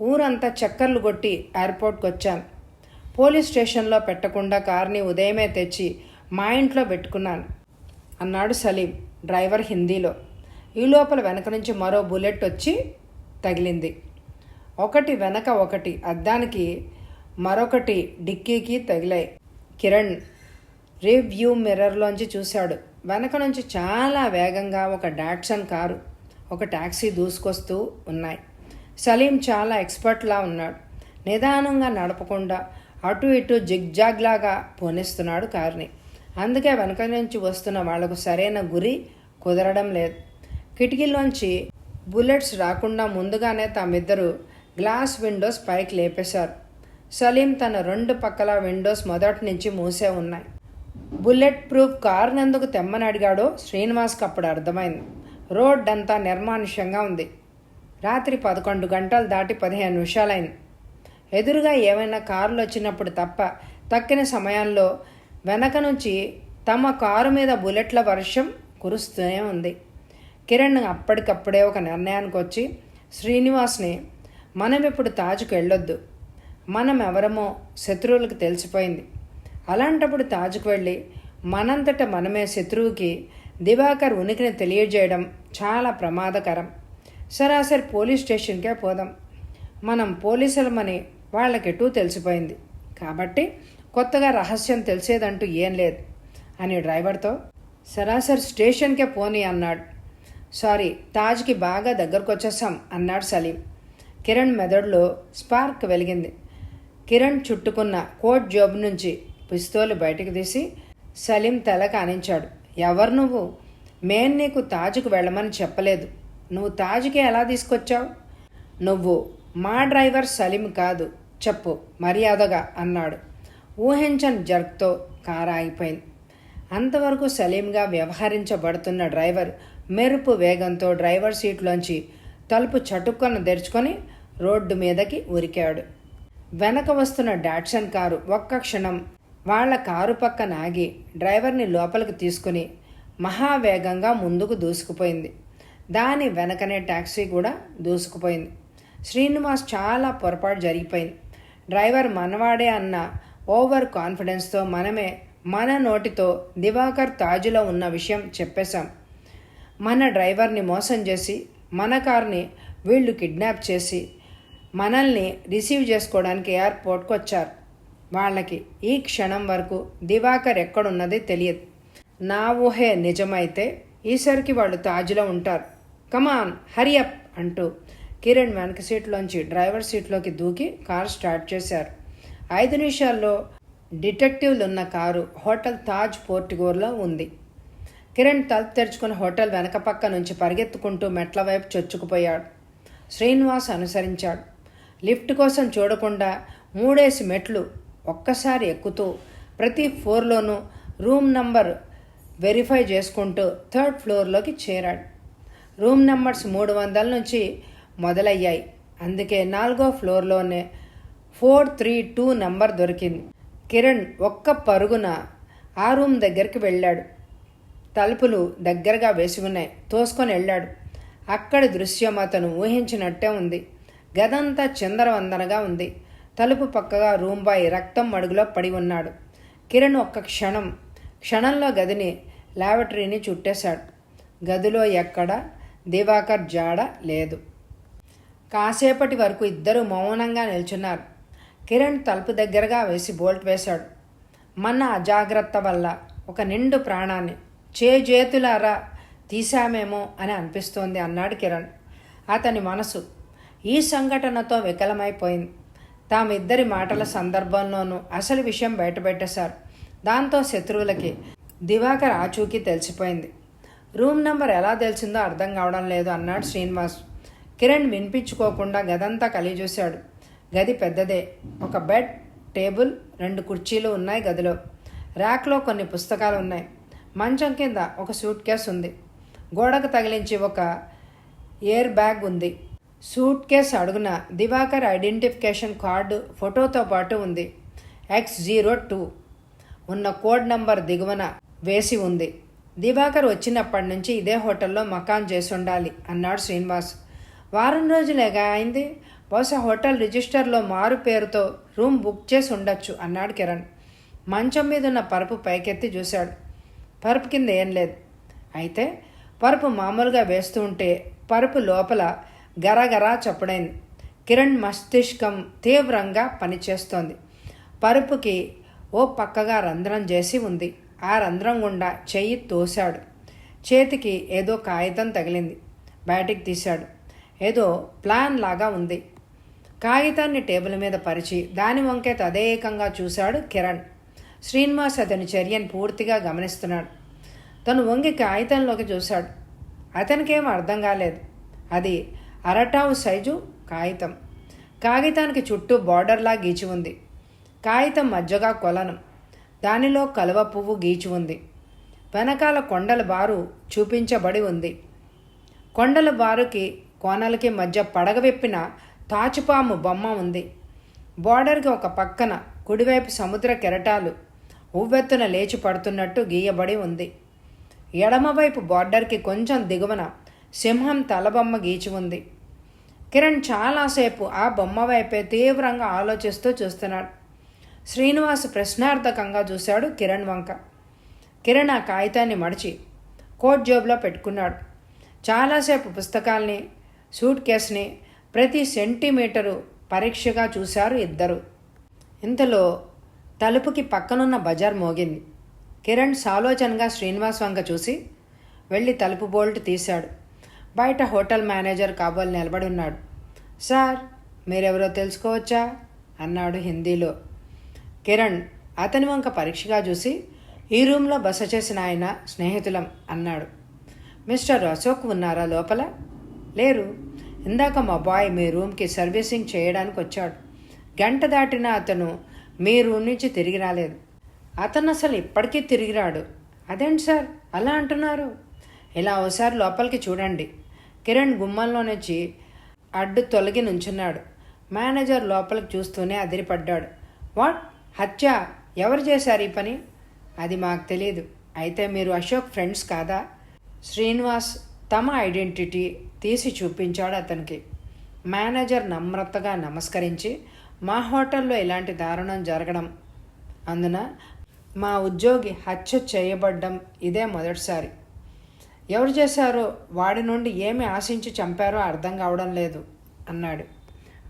ఊరంతా చక్కర్లు కొట్టి ఎయిర్పోర్ట్కి వచ్చాను. పోలీస్ స్టేషన్లో పెట్టకుండా కార్ని ఉదయమే తెచ్చి మా ఇంట్లో పెట్టుకున్నాను అన్నాడు సలీం డ్రైవర్ హిందీలో. ఈ లోపల వెనక నుంచి మరో బుల్లెట్ వచ్చి తగిలింది. ఒకటి వెనక ఒకటి అద్దానికి, మరొకటి డిక్కీకి తగిలాయి. కిరణ్ రివ్యూ మిర్రర్లోంచి చూశాడు. వెనక నుంచి చాలా వేగంగా ఒక డాట్సన్ కారు, ఒక టాక్సీ దూసుకొస్తూ ఉన్నాయి. సలీం చాలా ఎక్స్పర్ట్లా ఉన్నాడు. నిదానంగా నడపకుండా అటు ఇటు జిగ్జాగ్లాగా పోనిస్తున్నాడు కారుని. అందుకే వెనక నుంచి వస్తున్న వాళ్లకు సరైన గురి కుదరడం లేదు. కిటికీలోంచి బుల్లెట్స్ రాకుండా ముందుగానే తామిద్దరూ గ్లాస్ విండోస్ పైకి లేపేశారు. సలీం తన 2 పక్కల విండోస్ మొదటి నుంచి మూసే ఉన్నాయి. బుల్లెట్ ప్రూఫ్ కారునెందుకు తెమ్మని అడిగాడో శ్రీనివాస్కి అప్పుడు అర్థమైంది. రోడ్ అంతా నిర్మానుష్యంగా ఉంది. రాత్రి 11 గంటలు దాటి 15 నిమిషాలైంది. ఎదురుగా ఏమైనా కారులు వచ్చినప్పుడు తప్ప తక్కిన సమయంలో వెనక నుంచి తమ కారు మీద బుల్లెట్ల వర్షం కురుస్తూనే ఉంది. కిరణ్ అప్పటికప్పుడే ఒక నిర్ణయానికి వచ్చి శ్రీనివాస్ని, మనం ఇప్పుడు తాజ్కు వెళ్ళొద్దు, మనం ఎవరమో శత్రువులకు తెలిసిపోయింది. అలాంటప్పుడు తాజ్కు వెళ్ళి మనంతట మనమే శత్రువుకి దివాకర్ ఉనికిని తెలియజేయడం చాలా ప్రమాదకరం. సరాసరి పోలీస్ స్టేషన్కే పోదాం. మనం పోలీసులమని వాళ్ళకెటూ తెలిసిపోయింది కాబట్టి కొత్తగా రహస్యం తెలిసేదంటూ ఏం లేదు అని డ్రైవర్తో, సరాసరి స్టేషన్కే పోనీ అన్నాడు. సారీ, తాజ్కి బాగా దగ్గరకు వచ్చేసాం అన్నాడు సలీం. కిరణ్ మెదడులో స్పార్క్ వెలిగింది. కిరణ్ చుట్టుకున్న కోట్ జోబు నుంచి పిస్తోలు బయటకు తీసి సలీం తలకు ఆనించాడు. ఎవరు నువ్వు? మేం నీకు తాజ్కు వెళ్ళమని చెప్పలేదు. నువ్వు తాజ్కి ఎలా తీసుకొచ్చావు? నువ్వు మా డ్రైవర్ సలీం కాదు, చెప్పు మర్యాదగా అన్నాడు. ఊహించని జర్క్తో కారు ఆగిపోయింది. అంతవరకు సలీంగా వ్యవహరించబడుతున్న డ్రైవర్ మెరుపు వేగంతో డ్రైవర్ సీట్లోంచి తలుపు చటుక్కన తెరుచుకొని రోడ్డు మీదకి ఉరికాడు. వెనక వస్తున్న డాట్సన్ కారు ఒక్క క్షణం వాళ్ల కారు పక్కన ఆగి డ్రైవర్ని లోపలికి తీసుకుని మహావేగంగా ముందుకు దూసుకుపోయింది. దాని వెనకనే టాక్సీ కూడా దూసుకుపోయింది. శ్రీనివాస్ చాలా పొరపాటు జరిగిపోయింది. డ్రైవర్ మనవాడే అన్న ఓవర్ కాన్ఫిడెన్స్తో మనమే మన నోటితో దివాకర్ తాజ్లో ఉన్న విషయం చెప్పేశాం. మన డ్రైవర్ని మోసం చేసి మన కార్ని వీళ్ళు కిడ్నాప్ చేసి మనల్ని రిసీవ్ చేసుకోవడానికి ఎయిర్పోర్ట్కి వచ్చారు. వాళ్ళకి ఈ క్షణం వరకు దివాకర్ ఎక్కడున్నది తెలియదు. నా ఊహే నిజమైతే ఈసరికి వాళ్ళు తాజ్లో ఉంటారు. కమాన్ హరియప్ అంటూ కిరణ్ వెనక సీట్లోంచి డ్రైవర్ సీట్లోకి దూకి కారు స్టార్ట్ చేశారు. 5 నిమిషాల్లో డిటెక్టివ్లు ఉన్న కారు హోటల్ తాజ్ పోర్టిగోర్లో ఉంది. కిరణ్ తలుపు తెరుచుకుని హోటల్ వెనక పక్క నుంచి పరిగెత్తుకుంటూ మెట్ల వైపు చొచ్చుకుపోయాడు. శ్రీనివాస్ అనుసరించాడు. లిఫ్ట్ కోసం చూడకుండా 3 మెట్లు ఒక్కసారి ఎక్కుతూ ప్రతి ఫ్లోర్లోనూ రూమ్ నంబర్ వెరిఫై చేసుకుంటూ 3rd ఫ్లోర్లోకి చేరాడు. రూమ్ నంబర్స్ 300 నుంచి మొదలయ్యాయి. అందుకే 4వ ఫ్లోర్లోనే 432 నంబర్ దొరికింది. కిరణ్ ఒక్క పరుగున ఆ రూమ్ దగ్గరికి వెళ్ళాడు. తలుపులు దగ్గరగా వేసి ఉన్నాయి. తోసుకొని వెళ్ళాడు. అక్కడి దృశ్యం అతను ఊహించినట్టే ఉంది. గదంతా చిందరవందరగా ఉంది. తలుపు పక్కగా రూమ్ బాయ్ రక్తం మడుగులో పడి ఉన్నాడు. కిరణ్ ఒక్క క్షణంలో గదిని లాబరేటరీని చుట్టేశాడు. గదిలో ఎక్కడ దివాకర్ జాడ లేదు. కాసేపటి వరకు ఇద్దరూ మౌనంగా నిల్చున్నారు. కిరణ్ తలుపు దగ్గరగా వేసి బోల్ట్ వేశాడు. మన అజాగ్రత్త వల్ల ఒక నిండు ప్రాణాన్ని చేతులారా తీశామేమో అని అనిపిస్తోంది అన్నాడు కిరణ్. అతని మనసు ఈ సంఘటనతో వికలమైపోయింది. తామిద్దరి మాటల సందర్భంలోనూ అసలు విషయం బయటపెట్టేశారు. దాంతో శత్రువులకి దివాకర్ ఆచూకీ తెలిసిపోయింది. రూమ్ నెంబర్ ఎలా తెలిసిందో అర్థం కావడం లేదు అన్నాడు శ్రీనివాస్. కిరణ్ వినిపించుకోకుండా గదంతా కలిగి చూశాడు. గది పెద్దదే. ఒక బెడ్, టేబుల్, 2 కుర్చీలు ఉన్నాయి గదిలో. ర్యాక్లో కొన్ని పుస్తకాలు ఉన్నాయి. మంచం కింద ఒక సూట్ కేస్ ఉంది. గోడకు తగిలించి ఒక ఎయిర్ బ్యాగ్ ఉంది. సూట్ కేస్ అడుగున దివాకర్ ఐడెంటిఫికేషన్ కార్డు ఫోటోతో పాటు ఉంది. X02 ఉన్న కోడ్ నంబర్ దిగువన వేసి ఉంది. దివాకర్ వచ్చినప్పటి నుంచి ఇదే హోటల్లో మకాన్ చేసి ఉండాలి అన్నాడు శ్రీనివాస్. వారం రోజులేగా అయింది. బహుశా హోటల్ రిజిస్టర్లో మారు పేరుతో రూమ్ బుక్ చేసి ఉండొచ్చు అన్నాడు కిరణ్. మంచం మీద ఉన్న పరుపు పైకెత్తి చూశాడు. పరుపు కింద ఏం లేదు. అయితే పరుపు మామూలుగా వేస్తూ ఉంటే పరుపు లోపల గరగరా చప్పుడైంది. కిరణ్ మస్తిష్కం తీవ్రంగా పనిచేస్తోంది. పరుపుకి ఓ పక్కగా రంధ్రం చేసి ఉంది. ఆ రంధ్రం గుండా చెయ్యి తోశాడు. చేతికి ఏదో కాగితం తగిలింది. బయటికి తీశాడు. ఏదో ప్లాన్ లాగా ఉంది. కాగితాన్ని టేబుల్ మీద పరిచి దాని వంకే తదేకంగా చూశాడు కిరణ్. శ్రీనివాస్ అతని చర్యను పూర్తిగా గమనిస్తున్నాడు. తను వంగి కాగితంలోకి చూశాడు. అతనికేం అర్థం కాలేదు. అది అరటావు సైజు కాగితం. కాగితానికి చుట్టూ బార్డర్లా గీచి ఉంది. కాగితం మధ్యగా కొలను. దానిలో కలువ పువ్వు గీచి ఉంది. వెనకాల కొండల బారు చూపించబడి ఉంది. కొండల బారుకి కోనలకి మధ్య పడగవెప్పిన తాచుపాము బొమ్మ ఉంది. బార్డర్కి ఒక పక్కన కుడివైపు సముద్ర కెరటాలు ఉవ్వెత్తున లేచి పడుతున్నట్టు గీయబడి ఉంది. ఎడమవైపు బార్డర్కి కొంచెం దిగువన సింహం తలబొమ్మ గీచి ఉంది. కిరణ్ చాలాసేపు ఆ బొమ్మ వైపే తీవ్రంగా ఆలోచిస్తూ చూస్తున్నాడు. శ్రీనివాస్ ప్రశ్నార్థకంగా చూశాడు కిరణ్ వంక. కిరణ్ ఆ కాగితాన్ని మడిచి కోట్ జేబులో పెట్టుకున్నాడు. చాలాసేపు పుస్తకాల్ని, సూట్ కేసుని ప్రతి సెంటీమీటరు పరీక్షగా చూశారు ఇద్దరు. ఇంతలో తలుపుకి పక్కనున్న బజార్ మోగింది. కిరణ్ సాలోచనగా శ్రీనివాస్ వంక చూసి వెళ్ళి తలుపు బోల్ట్ తీశాడు. బయట హోటల్ మేనేజర్ కాబోలు నిలబడి ఉన్నాడు. సార్, మీరెవరో తెలుసుకోవచ్చా అన్నాడు హిందీలో. కిరణ్ అతని వంక పరీక్షగా చూసి ఈ రూమ్లో బస చేసిన ఆయన స్నేహితులం అన్నాడు. మిస్టర్ అశోక్ ఉన్నారా లోపల? లేరు. ఇందాక మా బాయ్ మీ రూమ్కి సర్వీసింగ్ చేయడానికి వచ్చాడు. గంట దాటినా అతను మీ రూమ్ నుంచి తిరిగి రాలేదు. అతను అసలు ఇప్పటికీ తిరిగి రాడు. అదేంటి సార్ అలా అంటున్నారు? ఇలా ఓసారి లోపలికి చూడండి. కిరణ్ గుమ్మంలో నుంచి అడ్డు తొలగి నుంచున్నాడు. మేనేజర్ లోపలికి చూస్తూనే అదిరిపడ్డాడు. వాట్, హత్య? ఎవరు చేశారు ఈ పని? అది మాకు తెలియదు. అయితే మీరు అశోక్ ఫ్రెండ్స్ కాదా? శ్రీనివాస్ తమ ఐడెంటిటీ తీసి చూపించాడు అతనికి. మేనేజర్ నమ్రతగా నమస్కరించి, మా హోటల్లో ఇలాంటి దారుణం జరగడం, అందున మా ఉద్యోగి హత్య చేయబడ్డం ఇదే మొదటిసారి. ఎవరు చేశారో, వాడి నుండి ఏమి ఆశించి చంపారో అర్థం కావడం లేదు అన్నాడు.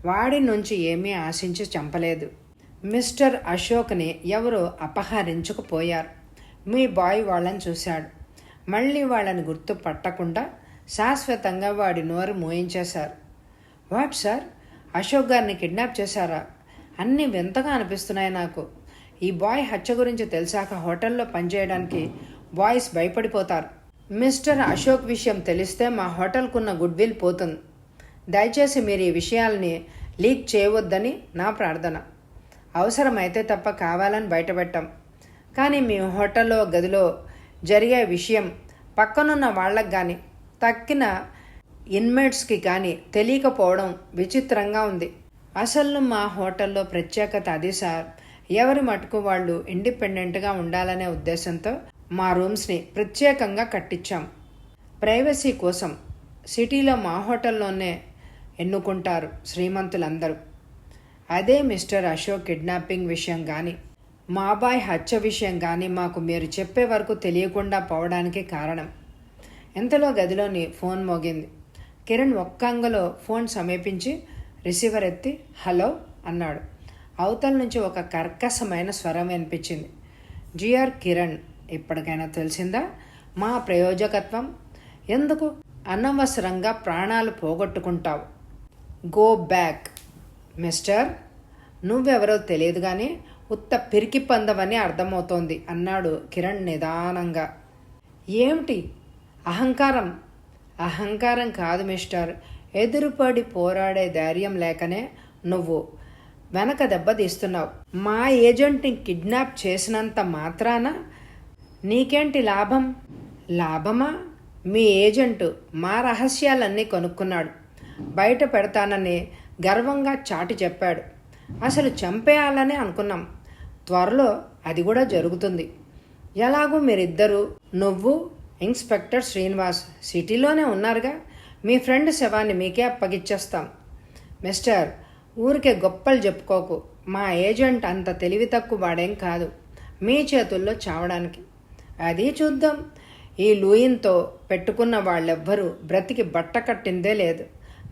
వాడి నుంచి ఏమీ ఆశించి చంపలేదు. మిస్టర్ అశోక్ని ఎవరో అపహరించుకుపోయారు. మీ బాయ్ వాళ్ళని చూశాడు. మళ్ళీ వాళ్ళని గుర్తు పట్టకుండా శాశ్వతంగా వాడి నోరు మోయించేశారు. వాట్ సార్, అశోక్ గారిని కిడ్నాప్ చేశారా? అన్నీ వింతగా అనిపిస్తున్నాయి నాకు. ఈ బాయ్ హత్య గురించి తెలిసాక హోటల్లో పనిచేయడానికి బాయ్స్ భయపడిపోతారు. మిస్టర్ అశోక్ విషయం తెలిస్తే మా హోటల్కున్న గుడ్ విల్ పోతుంది. దయచేసి మీరు ఈ విషయాల్ని లీక్ చేయవద్దని నా ప్రార్థన. అవసరమైతే తప్ప కావాలని బయటపెట్టాం. కానీ మీ హోటల్లో గదిలో జరిగే విషయం పక్కనున్న వాళ్ళకి కానీ తక్కిన ఇన్మేట్స్కి కానీ తెలియకపోవడం విచిత్రంగా ఉంది. అసలు మా హోటల్లో ప్రత్యేకత అది సార్. ఎవరి మటుకు వాళ్ళు ఇండిపెండెంట్గా ఉండాలనే ఉద్దేశంతో మా రూమ్స్ని ప్రత్యేకంగా కట్టించాం. ప్రైవసీ కోసం సిటీలో మా హోటల్లోనే ఎన్నుకుంటారు శ్రీమంతులందరూ. అదే మిస్టర్ అశోక్ కిడ్నాపింగ్ విషయం కానీ మా అబ్బాయి హత్య విషయం కానీ మాకు మీరు చెప్పే వరకు తెలియకుండా పోవడానికి కారణం. ఇంతలో గదిలోని ఫోన్ మోగింది. కిరణ్ ఒక్క అంగలో ఫోన్ సమీపించి రిసీవర్ ఎత్తి హలో అన్నాడు. అవతల నుంచి ఒక కర్కశమైన స్వరం వినిపించింది. జిఆర్ కిరణ్, ఇప్పటికైనా తెలిసిందా మా ప్రయోజకత్వం? ఎందుకు అనవసరంగా ప్రాణాలు పోగొట్టుకుంటావు? Go back. మిస్టర్, నువ్వెవరో తెలియదు కానీ ఉత్త పిరికి పందవని అర్థమవుతోంది అన్నాడు కిరణ్ నిదానంగా. ఏమిటి అహంకారం? అహంకారం కాదు మిస్టర్, ఎదురుపడి పోరాడే ధైర్యం లేకనే నువ్వు వెనక దెబ్బతీస్తున్నావు. మా ఏజెంట్ని కిడ్నాప్ చేసినంత మాత్రాన నీకేంటి లాభం? లాభమా? మీ ఏజెంటు మా రహస్యాలన్నీ కనుక్కున్నాడు, బయట పెడతానని గర్వంగా చాటి చెప్పాడు. అసలు చంపేయాలనే అనుకున్నాం. త్వరలో అది కూడా జరుగుతుంది. ఎలాగూ మీరిద్దరూ, నువ్వు ఇన్స్పెక్టర్ శ్రీనివాస్ సిటీలోనే ఉన్నారుగా, మీ ఫ్రెండ్ శవాన్ని మీకే అప్పగిచ్చేస్తాం. మిస్టర్, ఊరికే గొప్పలు చెప్పుకోకు. మా ఏజెంట్ అంత తెలివి తక్కువ వాడేం కాదు మీ చేతుల్లో చావడానికి. అది చూద్దాం. ఈ లూయిన్తో పెట్టుకున్న వాళ్ళెవ్వరూ బ్రతికి బట్ట కట్టిందే లేదు.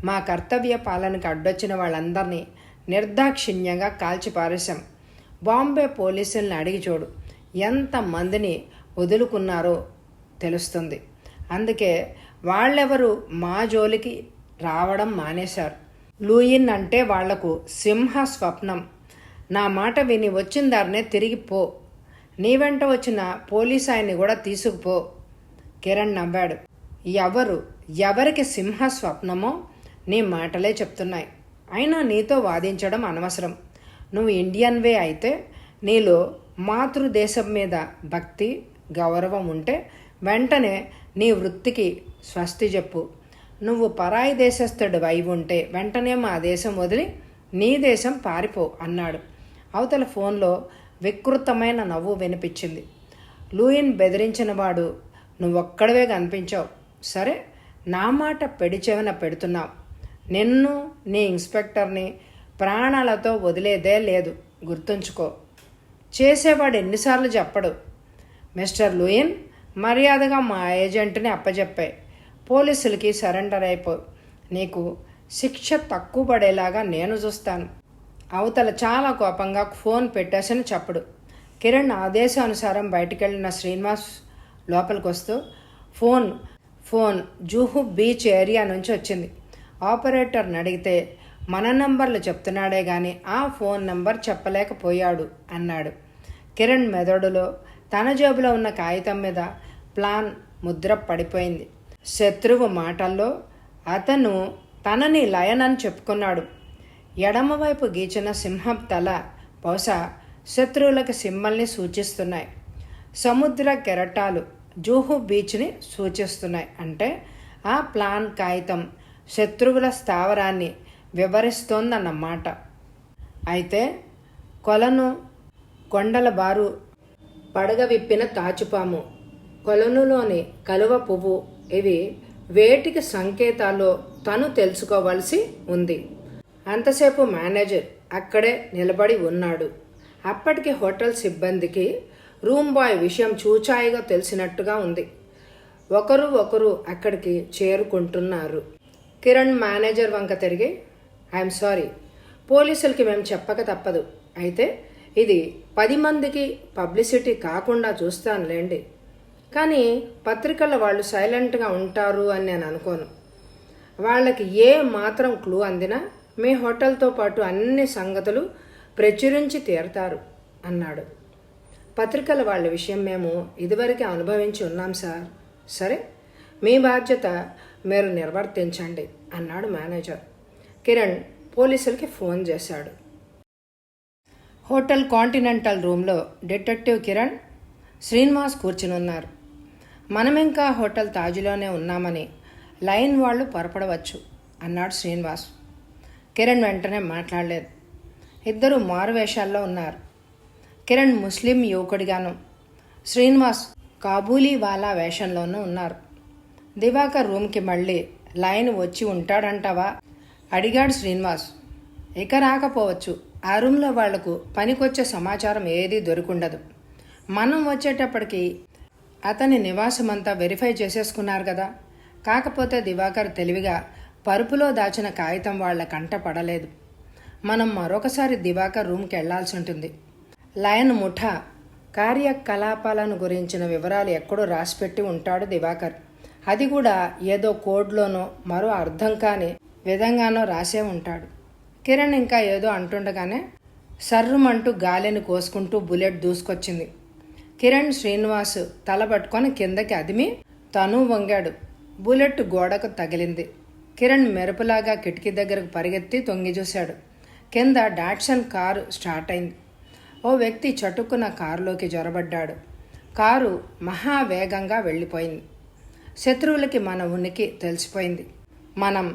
మా కర్తవ్య పాలనకి అడ్డొచ్చిన వాళ్ళందరినీ నిర్దాక్షిణ్యంగా కాల్చిపారేశాం. బాంబే పోలీసుల్ని అడిగి చూడు, ఎంతమందిని వదులుకున్నారో తెలుస్తుంది. అందుకే వాళ్ళెవరూ మా జోలికి రావడం మానేశారు. లూయిన్ అంటే వాళ్లకు సింహ స్వప్నం. నా మాట విని వచ్చిన దారినే తిరిగిపో. నీ వెంట వచ్చిన పోలీస్ ఆయన్ని కూడా తీసుకుపో. కిరణ్ నవ్వాడు. ఎవరికి సింహ స్వప్నమో నీ మాటలే చెప్తున్నాయి. అయినా నీతో వాదించడం అనవసరం. నువ్వు ఇండియన్వే అయితే, నీలో మాతృదేశం మీద భక్తి గౌరవం ఉంటే వెంటనే నీ వృత్తికి స్వస్తి చెప్పు. నువ్వు పరాయి దేశస్థుడు అయి ఉంటే వెంటనే మా దేశం వదిలి నీ దేశం పారిపో అన్నాడు. అవతల ఫోన్లో వికృతమైన నవ్వు వినిపించింది. లూయిన్ బెదిరించిన వాడు నువ్వొక్కడవే కనిపించావు. సరే, నా మాట పెడిచెవిన పెడుతున్నావు. నిన్ను, నీ ఇన్స్పెక్టర్ని ప్రాణాలతో వదిలేదే లేదు, గుర్తుంచుకో. చేసేవాడు ఎన్నిసార్లు చెప్పడు. మిస్టర్ లూయిన్, మర్యాదగా మా ఏజెంట్ని అప్పచెప్పాయి. పోలీసులకి సరెండర్ అయిపో. నీకు శిక్ష తక్కువ పడేలాగా నేను చూస్తాను. అవతల చాలా కోపంగా ఫోన్ పెట్టేసిన చప్పుడు. కిరణ్ ఆదేశానుసారం బయటికెళ్ళిన శ్రీనివాస్ లోపలికి వస్తూ ఫోన్ జూహు బీచ్ ఏరియా నుంచి వచ్చింది. ఆపరేటర్ని అడిగితే మన నంబర్లు చెప్తున్నాడే కానీ ఆ ఫోన్ నంబర్ చెప్పలేకపోయాడు అన్నాడు. కిరణ్ మెదడులో తన జేబులో ఉన్న కాగితం మీద ప్లాన్ ముద్ర పడిపోయింది. శత్రువు మాటల్లో అతను తనని లయన్ అని చెప్పుకున్నాడు. ఎడమవైపు గీచిన సింహం తల బహుశా శత్రువులకు సింహల్ని సూచిస్తున్నాయి. సముద్ర కెరటాలు జూహు బీచ్ని సూచిస్తున్నాయి. అంటే ఆ ప్లాన్ కాగితం శత్రువుల స్థావరాన్ని వివరిస్తోందన్నమాట. అయితే కొలను, కొండల బారు, పడగ విప్పిన తాచుపాము, కొలనులోని కలువ పువ్వు, ఇవి వేటికి సంకేతాలో తను తెలుసుకోవాల్సి ఉంది. అంతసేపు మేనేజర్ అక్కడే నిలబడి ఉన్నాడు. అప్పటికి హోటల్ సిబ్బందికి రూమ్ బాయ్ విషయం చూచాయిగా తెలిసినట్టుగా ఉంది. ఒకరు అక్కడికి చేరుకుంటున్నారు. కిరణ్ మేనేజర్ వంక తిరిగి, ఐఎమ్ సారీ, పోలీసులకి మేము చెప్పక తప్పదు. అయితే ఇది 10 మందికి పబ్లిసిటీ కాకుండా చూస్తానులేండి. కానీ పత్రికల వాళ్ళు సైలెంట్గా ఉంటారు అని నేను అనుకోను. వాళ్ళకి ఏ మాత్రం క్లూ అందినా మీ హోటల్తో పాటు అన్ని సంగతులు ప్రచురించి తీరతారు అన్నాడు. పత్రికల వాళ్ళ విషయం మేము ఇదివరకే అనుభవించి ఉన్నాం సార్. సరే, మీ బాధ్యత మీరు నిర్వర్తించండి అన్నాడు మేనేజర్. కిరణ్ పోలీసులకి ఫోన్ చేశాడు. హోటల్ కాంటినెంటల్ రూమ్లో డిటెక్టివ్ కిరణ్, శ్రీనివాస్ కూర్చుని ఉన్నారు. మనమింకా హోటల్ తాజ్లోనే ఉన్నామని లైన్ వాళ్ళు పొరపడవచ్చు అన్నాడు శ్రీనివాస్. కిరణ్ వెంటనే మాట్లాడలేదు. ఇద్దరు మారువేషాల్లో ఉన్నారు. కిరణ్ ముస్లిం యువకుడిగాను, శ్రీనివాస్ కాబూలీ వాలా వేషంలోనూ ఉన్నారు. దివాకర్ రూమ్కి మళ్ళీ లైన్ వచ్చి ఉంటాడంటావా? అడిగాడు శ్రీనివాస్. ఇక రాకపోవచ్చు. ఆ రూమ్లో వాళ్లకు పనికొచ్చే సమాచారం ఏదీ దొరికుండదు. మనం వచ్చేటప్పటికి అతని నివాసమంతా వెరిఫై చేసేసుకున్నారు కదా. కాకపోతే దివాకర్ తెలివిగా పరుపులో దాచిన కాగితం వాళ్ల కంట పడలేదు. మనం మరొకసారి దివాకర్ రూమ్కి వెళ్లాల్సి ఉంటుంది. లయన్ ముఠా కార్యకలాపాలను గురించిన వివరాలు ఎక్కడో రాసిపెట్టి ఉంటాడు దివాకర్. అది కూడా ఏదో కోడ్లోనో మరో అర్థం కాని విధంగానో రాసే ఉంటాడు. కిరణ్ ఇంకా ఏదో అంటుండగానే సర్రుమంటూ గాలిని కోసుకుంటూ బుల్లెట్ దూసుకొచ్చింది. కిరణ్ శ్రీనివాస్ తల పట్టుకొని కిందకి అదిమి తను వంగాడు. బుల్లెట్ గోడకు తగిలింది. కిరణ్ మెరుపులాగా కిటికీ దగ్గరకు పరిగెత్తి తొంగి చూశాడు. కింద డాట్సన్ కారు స్టార్ట్ అయింది. ఓ వ్యక్తి చటుక్కున కారులోకి జొరబడ్డాడు. కారు మహావేగంగా వెళ్ళిపోయింది. శత్రువులకి మన ఉనికి తెలిసిపోయింది. మనం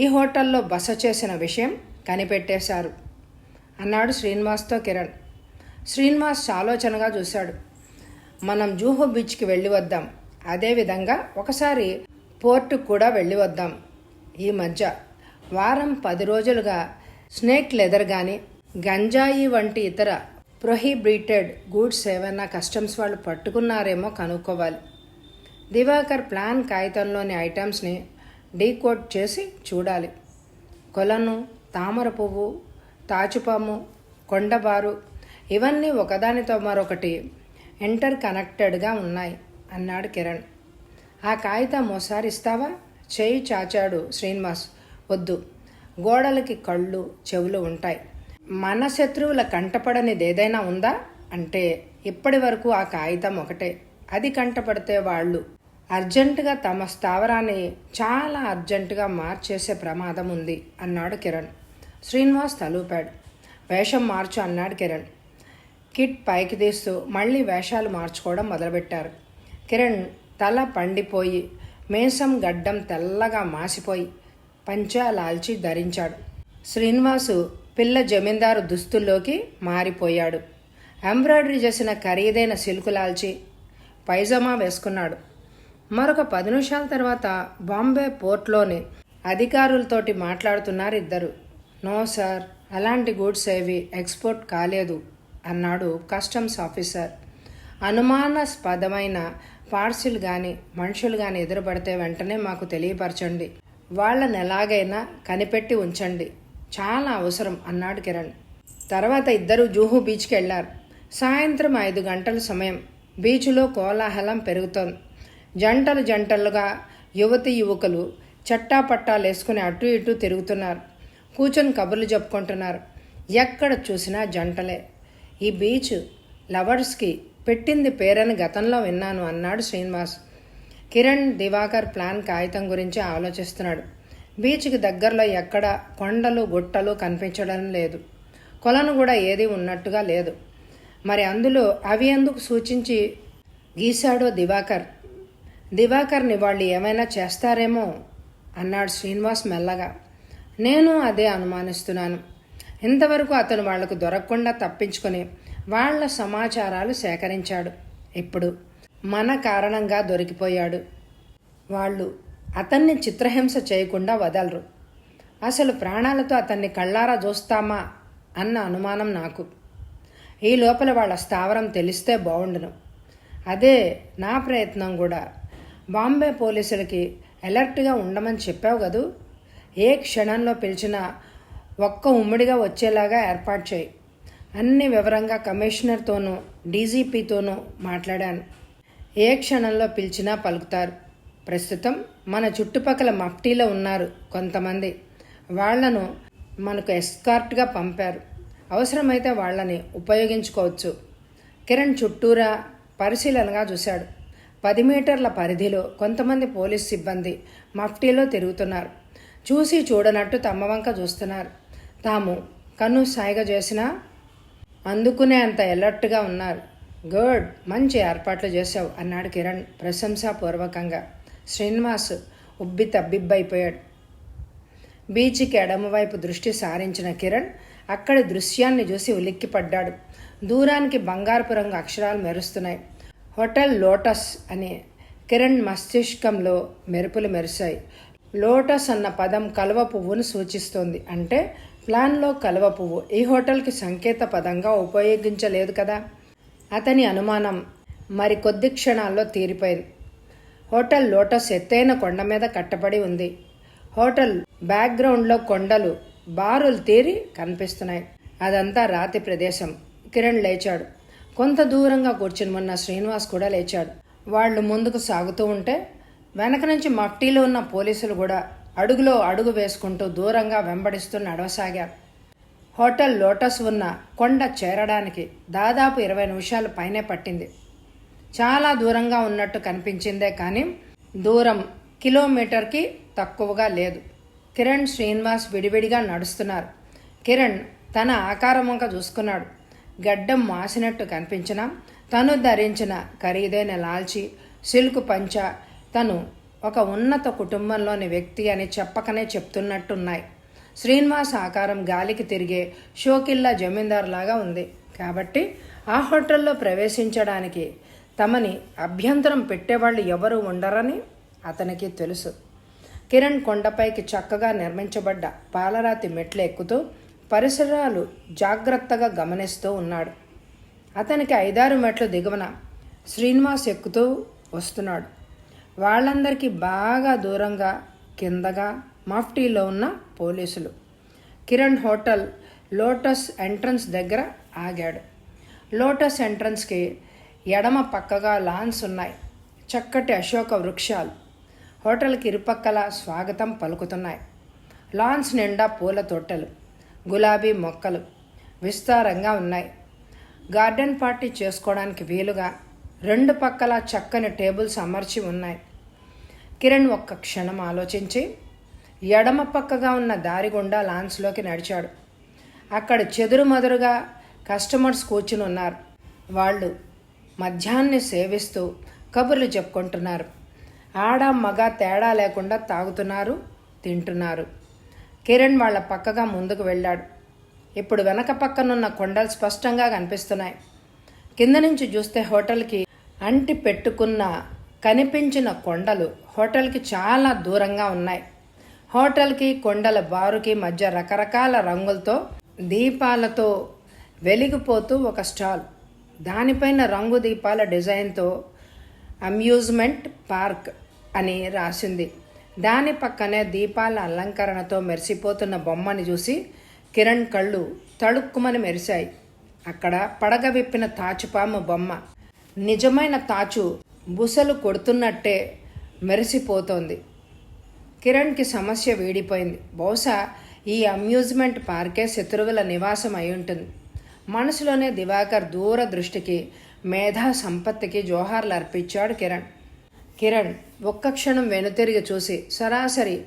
ఈ హోటల్లో బస చేసిన విషయం కనిపెట్టేశారు అన్నాడు శ్రీనివాస్తో కిరణ్. శ్రీనివాస్ ఆలోచనగా చూశాడు. మనం జూహు బీచ్కి వెళ్ళి వద్దాం. అదేవిధంగా ఒకసారి పోర్టుకు కూడా వెళ్ళి వద్దాం. ఈ మధ్య వారం 10 రోజులుగా స్నేక్ లెదర్ కానీ గంజాయి వంటి ఇతర ప్రొహిబిటెడ్ గూడ్స్ ఏమైనా కస్టమ్స్ వాళ్ళు పట్టుకున్నారేమో కనుక్కోవాలి. దివాకర్ ప్లాన్ కాగితంలోని ఐటమ్స్ని డీకోడ్ చేసి చూడాలి. కొలను, తామర పువ్వు, తాచుపాము, కొండబారు ఇవన్నీ ఒకదానితో మరొకటి ఇంటర్ కనెక్టెడ్గా ఉన్నాయి అన్నాడు కిరణ్. ఆ కాగితం ఓసారి ఇస్తావా? చేయి చాచాడు శ్రీనివాస్. వద్దు, గోడలకి కళ్ళు చెవులు ఉంటాయి. మన శత్రువుల కంటపడనిదేదైనా ఉందా అంటే ఇప్పటి వరకు ఆ కాగితం ఒకటే. అది కంటపడితే వాళ్ళు అర్జెంటుగా తమ స్థావరాన్ని చాలా అర్జెంటుగా మార్చేసే ప్రమాదం ఉంది అన్నాడు కిరణ్. శ్రీనివాస్ తలూపాడు. వేషం మార్చు అన్నాడు కిరణ్. కిట్ పైకి తీస్తూ మళ్ళీ వేషాలు మార్చుకోవడం మొదలుపెట్టారు. కిరణ్ తల పండిపోయి మేసం గడ్డం తెల్లగా మాసిపోయి పంచా లాల్చి ధరించాడు. శ్రీనివాసు పిల్ల జమీందారు దుస్తుల్లోకి మారిపోయాడు. ఎంబ్రాయిడరీ చేసిన ఖరీదైన సిల్కు లాల్చి పైజమా వేసుకున్నాడు. మరొక 10 నిమిషాల తర్వాత బాంబే పోర్ట్లోని అధికారులతోటి మాట్లాడుతున్నారు ఇద్దరు. నో సార్, అలాంటి గూడ్స్ ఏవి ఎక్స్పోర్ట్ కాలేదు అన్నాడు కస్టమ్స్ ఆఫీసర్. అనుమానాస్పదమైన పార్సిల్ కానీ మనుషులు కానీ ఎదురుపడితే వెంటనే మాకు తెలియపరచండి. వాళ్ళని ఎలాగైనా కనిపెట్టి ఉంచండి, చాలా అవసరం అన్నాడు కిరణ్. తర్వాత ఇద్దరు జూహు బీచ్కి వెళ్లారు. సాయంత్రం 5 గంటల సమయం. బీచ్లో కోలాహలం పెరుగుతోంది. జంటలు జంటలుగా యువతి యువకులు చట్టాపట్టాలు వేసుకుని అటు ఇటు తిరుగుతున్నారు. కూర్చొని కబుర్లు చెప్పుకుంటున్నారు. ఎక్కడ చూసినా జంటలే. ఈ బీచ్ లవర్స్కి పెట్టింది పేరని గతంలో విన్నాను అన్నాడు శ్రీనివాస్. కిరణ్ దివాకర్ ప్లాన్ కాగితం గురించి ఆలోచిస్తున్నాడు. బీచ్కి దగ్గరలో ఎక్కడ కొండలు గుట్టలు కనిపించడం లేదు. కొలను కూడా ఏది ఉన్నట్టుగా లేదు. మరి అందులో అవి ఎందుకు సూచించి గీశాడో దివాకర్ని వాళ్ళు ఏమైనా చేస్తారేమో అన్నాడు శ్రీనివాస్ మెల్లగా. నేను అదే అనుమానిస్తున్నాను. ఇంతవరకు అతను వాళ్లకు దొరకకుండా తప్పించుకొని వాళ్ల సమాచారాలు సేకరించాడు. ఇప్పుడు మన కారణంగా దొరికిపోయాడు. వాళ్ళు అతన్ని చిత్రహింస చేయకుండా వదలరు. అసలు ప్రాణాలతో అతన్ని కళ్ళారా చూస్తామా అన్న అనుమానం నాకు. ఈ లోపల వాళ్ళ స్థావరం తెలిస్తే బాగుండును. అదే నా ప్రయత్నం కూడా. బాంబే పోలీసులకి అలర్ట్గా ఉండమని చెప్పావు కదూ. ఏ క్షణంలో పిలిచినా ఒక్క ఉమ్మడిగా వచ్చేలాగా ఏర్పాటు చేయి. అన్ని వివరంగా కమిషనర్తోనూ డీజీపీతోనూ మాట్లాడాను. ఏ క్షణంలో పిలిచినా పలుకుతారు. ప్రస్తుతం మన చుట్టుపక్కల మఫ్టీలో ఉన్నారు కొంతమంది. వాళ్లను మనకు ఎస్కార్ట్గా పంపారు. అవసరమైతే వాళ్ళని ఉపయోగించుకోవచ్చు. కిరణ్ చుట్టూరా పరిశీలనగా చూశాడు. 10 మీటర్ల పరిధిలో కొంతమంది పోలీస్ సిబ్బంది మఫ్టీలో తిరుగుతున్నారు. చూసి చూడనట్టు తమ వంక చూస్తున్నారు. తాము కన్ను సాయిగ చేసినా అందుకునే అంత ఎలర్ట్గా ఉన్నారు. గుడ్, మంచి ఏర్పాట్లు చేశావు అన్నాడు కిరణ్ ప్రశంసాపూర్వకంగా. శ్రీనివాస్ ఉబ్బి తబ్బిబ్బైపోయాడు. బీచ్కి ఎడమవైపు దృష్టి సారించిన కిరణ్ అక్కడి దృశ్యాన్ని చూసి ఉలిక్కిపడ్డాడు. దూరానికి బంగారపు రంగు అక్షరాలు మెరుస్తున్నాయి. హోటల్ లోటస్ అని కిరణ్ మస్తిష్కంలో మెరుపులు మెరిశాయి. లోటస్ అన్న పదం కలువ పువ్వును సూచిస్తోంది. అంటే ప్లాన్లో కలువ పువ్వు ఈ హోటల్కి సంకేత పదంగా ఉపయోగించలేదు కదా. అతని అనుమానం మరి కొద్ది క్షణాల్లో తీరిపోయింది. హోటల్ లోటస్ ఎత్తైన కొండ మీద కట్టబడి ఉంది. హోటల్ బ్యాక్గ్రౌండ్లో కొండలు బారులు తీరి కనిపిస్తున్నాయి. అదంతా రాతి ప్రదేశం. కిరణ్ లేచాడు. కొంత దూరంగా కూర్చుని ఉన్న శ్రీనివాస్ కూడా లేచాడు. వాళ్ళు ముందుకు సాగుతూ ఉంటే వెనక నుంచి మఫ్టీలో ఉన్న పోలీసులు కూడా అడుగులో అడుగు వేసుకుంటూ దూరంగా వెంబడిస్తూ నడవసాగారు. హోటల్ లోటస్ ఉన్న కొండ చేరడానికి దాదాపు 20 నిమిషాలు పైనే పట్టింది. చాలా దూరంగా ఉన్నట్టు కనిపించిందే కానీ దూరం కిలోమీటర్కి తక్కువగా లేదు. కిరణ్ శ్రీనివాస్ విడివిడిగా నడుస్తున్నారు. కిరణ్ తన ఆకారం వంక చూసుకున్నాడు. గడ్డం మాసినట్టు కనిపించినా తను ధరించిన ఖరీదైన లాల్చి సిల్క్ పంచ తను ఒక ఉన్నత కుటుంబంలోని వ్యక్తి అని చెప్పకనే చెప్తున్నట్టున్నాయి. శ్రీనివాస్ ఆకారం గాలికి తిరిగే షోకిల్లా జమీందార్ లాగా ఉంది. కాబట్టి ఆ హోటల్లో ప్రవేశించడానికి తమని అభ్యంతరం పెట్టేవాళ్ళు ఎవరు ఉండరని అతనికి తెలుసు. కిరణ్ కొండపైకి చక్కగా నిర్మించబడ్డ పాలరాతి మెట్లు ఎక్కుతూ పరిసరాలు జాగ్రత్తగా గమనిస్తూ ఉన్నాడు. అతనికి 5-6 మెట్లు దిగువన శ్రీనివాస్ ఎక్కుతూ వస్తున్నాడు. వాళ్ళందరికీ బాగా దూరంగా కిందగా మఫ్టీలో ఉన్న పోలీసులు. కిరణ్ హోటల్ లోటస్ ఎంట్రన్స్ దగ్గర ఆగాడు. లోటస్ ఎంట్రన్స్కి ఎడమ పక్కగా లాన్స్ ఉన్నాయి. చక్కటి అశోక వృక్షాలు హోటల్కి ఇరుపక్కల స్వాగతం పలుకుతున్నాయి. లాన్స్ నిండా పూల తోటలు, గులాబీ మొక్కలు విస్తారంగా ఉన్నాయి. గార్డెన్ పార్టీ చేసుకోవడానికి వీలుగా 2 పక్కల చక్కని టేబుల్స్ అమర్చి ఉన్నాయి. కిరణ్ ఒక్క క్షణం ఆలోచించి ఎడమ పక్కగా ఉన్న దారి గుండా లాన్స్లోకి నడిచాడు. అక్కడ చెదురుమదురుగా కస్టమర్స్ కూర్చుని ఉన్నారు. వాళ్ళు మద్యాన్ని సేవిస్తూ కబుర్లు చెప్పుకుంటున్నారు. ఆడ మగ తేడా లేకుండా తాగుతున్నారు, తింటున్నారు. కిరణ్ వాళ్ళ పక్కగా ముందుకు వెళ్ళాడు. ఇప్పుడు వెనక పక్కనున్న కొండలు స్పష్టంగా కనిపిస్తున్నాయి. కింద నుంచి చూస్తే హోటల్కి అంటి పెట్టుకున్న కనిపించిన కొండలు హోటల్కి చాలా దూరంగా ఉన్నాయి. హోటల్కి కొండల బారుకి మధ్య రకరకాల రంగులతో దీపాలతో వెలిగిపోతూ ఒక స్టాల్, దానిపైన రంగు దీపాల డిజైన్తో అమ్యూజ్మెంట్ పార్క్ అని రాసింది. దాని పక్కనే దీపాల అలంకరణతో మెరిసిపోతున్న బొమ్మని చూసి కిరణ్ కళ్ళు తళుక్కుమని మెరిశాయి. అక్కడ పడగ విప్పిన తాచుపాము బొమ్మ నిజమైన తాచు బుసలు కొడుతున్నట్టే మెరిసిపోతోంది. కిరణ్కి సమస్య వీడిపోయింది. బహుశా ఈ అమ్యూజ్మెంట్ పార్కే శత్రువుల నివాసం అయి ఉంటుంది. మనసులోనే దివాకర్ దూరదృష్టికి మేధా సంపత్తికి జోహార్లు అర్పించాడు కిరణ్ ఒక్క క్షణం వెనుతిరిగి చూసి సరాసరి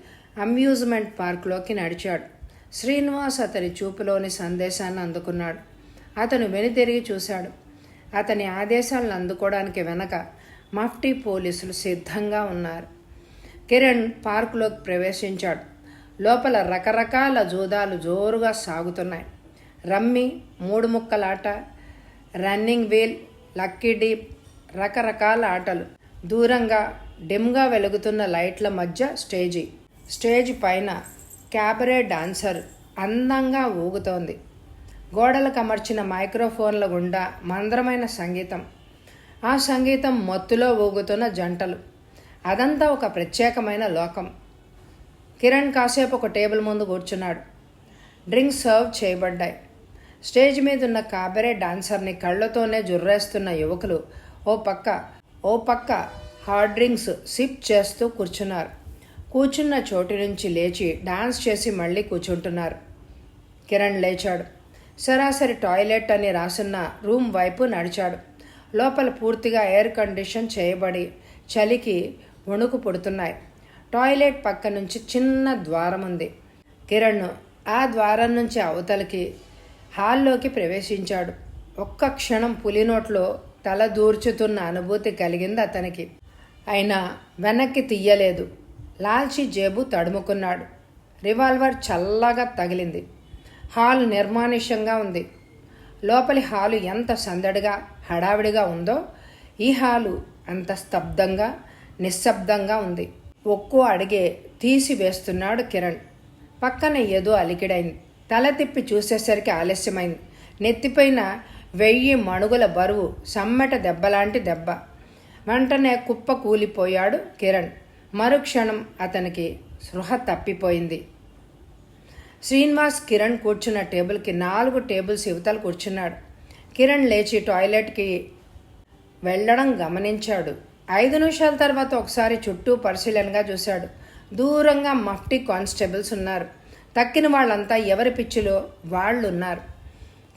అమ్యూజ్మెంట్ పార్క్లోకి నడిచాడు. శ్రీనివాస్ అతని చూపులోని సందేశాన్ని అందుకున్నాడు. అతను వెనుతిరిగి చూశాడు. అతని ఆదేశాలను అందుకోవడానికి వెనక మఫ్టీ పోలీసులు సిద్ధంగా ఉన్నారు. కిరణ్ పార్కులోకి ప్రవేశించాడు. లోపల రకరకాల జూదాలు జోరుగా సాగుతున్నాయి. రమ్మీ, 3 ముక్కలాట, రన్నింగ్ వీల్, లక్కీ డీప్, రకరకాల ఆటలు. దూరంగా డిమ్గా వెలుగుతున్న లైట్ల మధ్య స్టేజి పైన క్యాబరే డాన్సర్ అందంగా ఊగుతోంది. గోడలకు అమర్చిన మైక్రోఫోన్ల గుండా మందరమైన సంగీతం. ఆ సంగీతం మత్తులో ఊగుతున్న జంటలు. అదంతా ఒక ప్రత్యేకమైన లోకం. కిరణ్ కాసేపు ఒక టేబుల్ ముందు కూర్చున్నాడు. డ్రింక్స్ సర్వ్ చేయబడ్డాయి. స్టేజ్ మీద ఉన్న కాబరే డాన్సర్ని కళ్ళతోనే జుర్రేస్తున్న యువకులు ఓ పక్క హార్డ్ డ్రింక్స్ సిప్ చేస్తూ కూర్చున్నారు. కూర్చున్న చోటు నుంచి లేచి డాన్స్ చేసి మళ్ళీ కూర్చుంటున్నారు. కిరణ్ లేచాడు. సరాసరి టాయిలెట్ అని రాసున్న రూమ్ వైపు నడిచాడు. లోపల పూర్తిగా ఎయిర్ కండిషన్ చేయబడి చలికి వణుకు పుడుతున్నాయి. టాయిలెట్ పక్క నుంచి చిన్న ద్వారం ఉంది. కిరణ్ ఆ ద్వారం నుంచి అవతలికి హాల్లోకి ప్రవేశించాడు. ఒక్క క్షణం పులినోట్లో తల దూర్చుతున్న అనుభూతి కలిగింది అతనికి. అయినా వెనక్కి తీయలేదు. లాల్చి జేబు తడుముకున్నాడు. రివాల్వర్ చల్లగా తగిలింది. హాల్ నిర్మానుష్యంగా ఉంది. లోపలి హాలు ఎంత సందడిగా హడావిడిగా ఉందో ఈ హాలు అంత స్తబ్దంగా నిశ్శబ్దంగా ఉంది. ఒక్కో అడిగే తీసివేస్తున్నాడు కిరణ్. పక్కన ఏదో అలికిడైంది. తల తిప్పి చూసేసరికి ఆలస్యమైంది. నెత్తిపైన 1000 మణుగుల బరువు సమ్మెట దెబ్బలాంటి దెబ్బ. వెంటనే కుప్ప కూలిపోయాడు కిరణ్. మరుక్షణం అతనికి స్పృహ తప్పిపోయింది. శ్రీనివాస్ కిరణ్ కూర్చున్న టేబుల్కి 4 టేబుల్స్ యువతలు కూర్చున్నాడు. కిరణ్ లేచి టాయిలెట్కి వెళ్ళడం గమనించాడు. 5 నిమిషాల తర్వాత ఒకసారి చుట్టూ పరిశీలనగా చూశాడు. దూరంగా మఫ్టీ కానిస్టేబుల్స్ ఉన్నారు. తక్కిన వాళ్ళంతా ఎవరి పిచ్చిలో వాళ్ళున్నారు.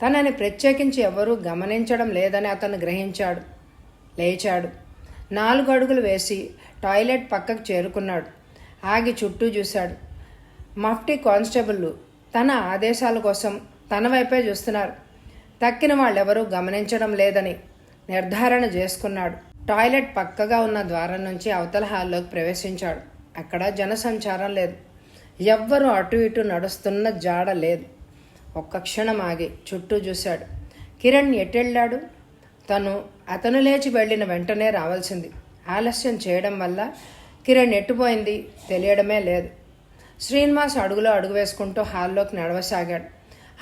తనని ప్రత్యేకించి ఎవరూ గమనించడం లేదని అతను గ్రహించాడు. లేచాడు. 4 అడుగులు వేసి టాయిలెట్ పక్కకు చేరుకున్నాడు. ఆగి చుట్టూ చూశాడు. మఫ్టీ కానిస్టేబుళ్ళు తన ఆదేశాల కోసం తన వైపే చూస్తున్నారు. తక్కిన వాళ్ళెవరూ గమనించడం లేదని నిర్ధారణ చేసుకున్నాడు. టాయిలెట్ పక్కగా ఉన్న ద్వారం నుంచి అవతల హాల్లోకి ప్రవేశించాడు. అక్కడ జనసంచారం లేదు. ఎవ్వరూ అటు ఇటు నడుస్తున్న జాడ లేదు. ఒక్క క్షణం ఆగి చుట్టూ చూశాడు. కిరణ్ ఎటెళ్ళాడు? అతను లేచి వెళ్ళిన వెంటనే రావాల్సింది. ఆలస్యం చేయడం వల్ల కిరణ్ ఎట్టుపోయింది తెలియడమే లేదు. శ్రీనివాస్ అడుగులో అడుగు వేసుకుంటూ హాల్లోకి నడవసాగాడు.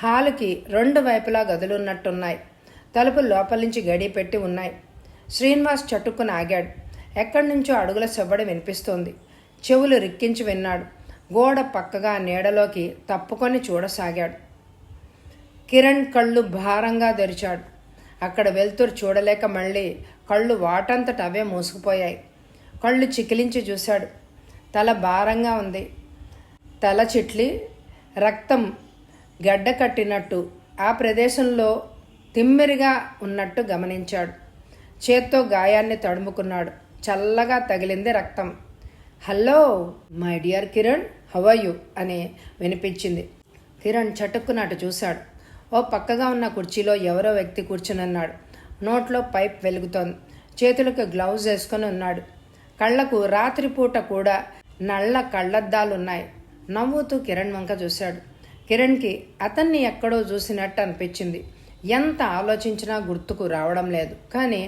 హాలుకి 2 వైపులా గదులున్నట్టున్నాయి. తలుపులు లోపల నుంచి గడి పెట్టి ఉన్నాయి. శ్రీనివాస్ చటుక్కున ఆగాడు. ఎక్కడి నుంచో అడుగుల సవ్వడి వినిపిస్తోంది. చెవులు రిక్కించి విన్నాడు. గోడ పక్కగా నీడలోకి తప్పుకొని చూడసాగాడు. కిరణ్ కళ్ళు భారంగా తెరిచాడు. అక్కడ వెలుతురు చూడలేక మళ్ళీ కళ్ళు వాటంతట అవే మూసుకుపోయాయి. కళ్ళు చికిలించి చూశాడు. తల భారంగా ఉంది. తల చిట్లి రక్తం గడ్డ కట్టినట్టు ఆ ప్రదేశంలో తిమ్మిరిగా ఉన్నట్టు గమనించాడు. చేత్తో గాయాన్ని తడుముకున్నాడు. చల్లగా తగిలింది రక్తం. Hello my dear Kiran, how are you అని వినిపించింది. కిరణ్ చటుక్కునట్టు చూశాడు. ఓ పక్కగా ఉన్న కుర్చీలో ఎవరో వ్యక్తి కూర్చునున్నాడు. నోట్లో పైప్ వెలుగుతోంది. చేతులకు గ్లౌజ్ వేసుకొని ఉన్నాడు. కళ్లకు రాత్రిపూట కూడా నల్ల కళ్ళద్దాలున్నాయి. నవ్వుతూ కిరణ్ వంక చూశాడు. కిరణ్కి అతన్ని ఎక్కడో చూసినట్టు అనిపించింది. ఎంత ఆలోచించినా గుర్తుకు రావడం లేదు. కానీ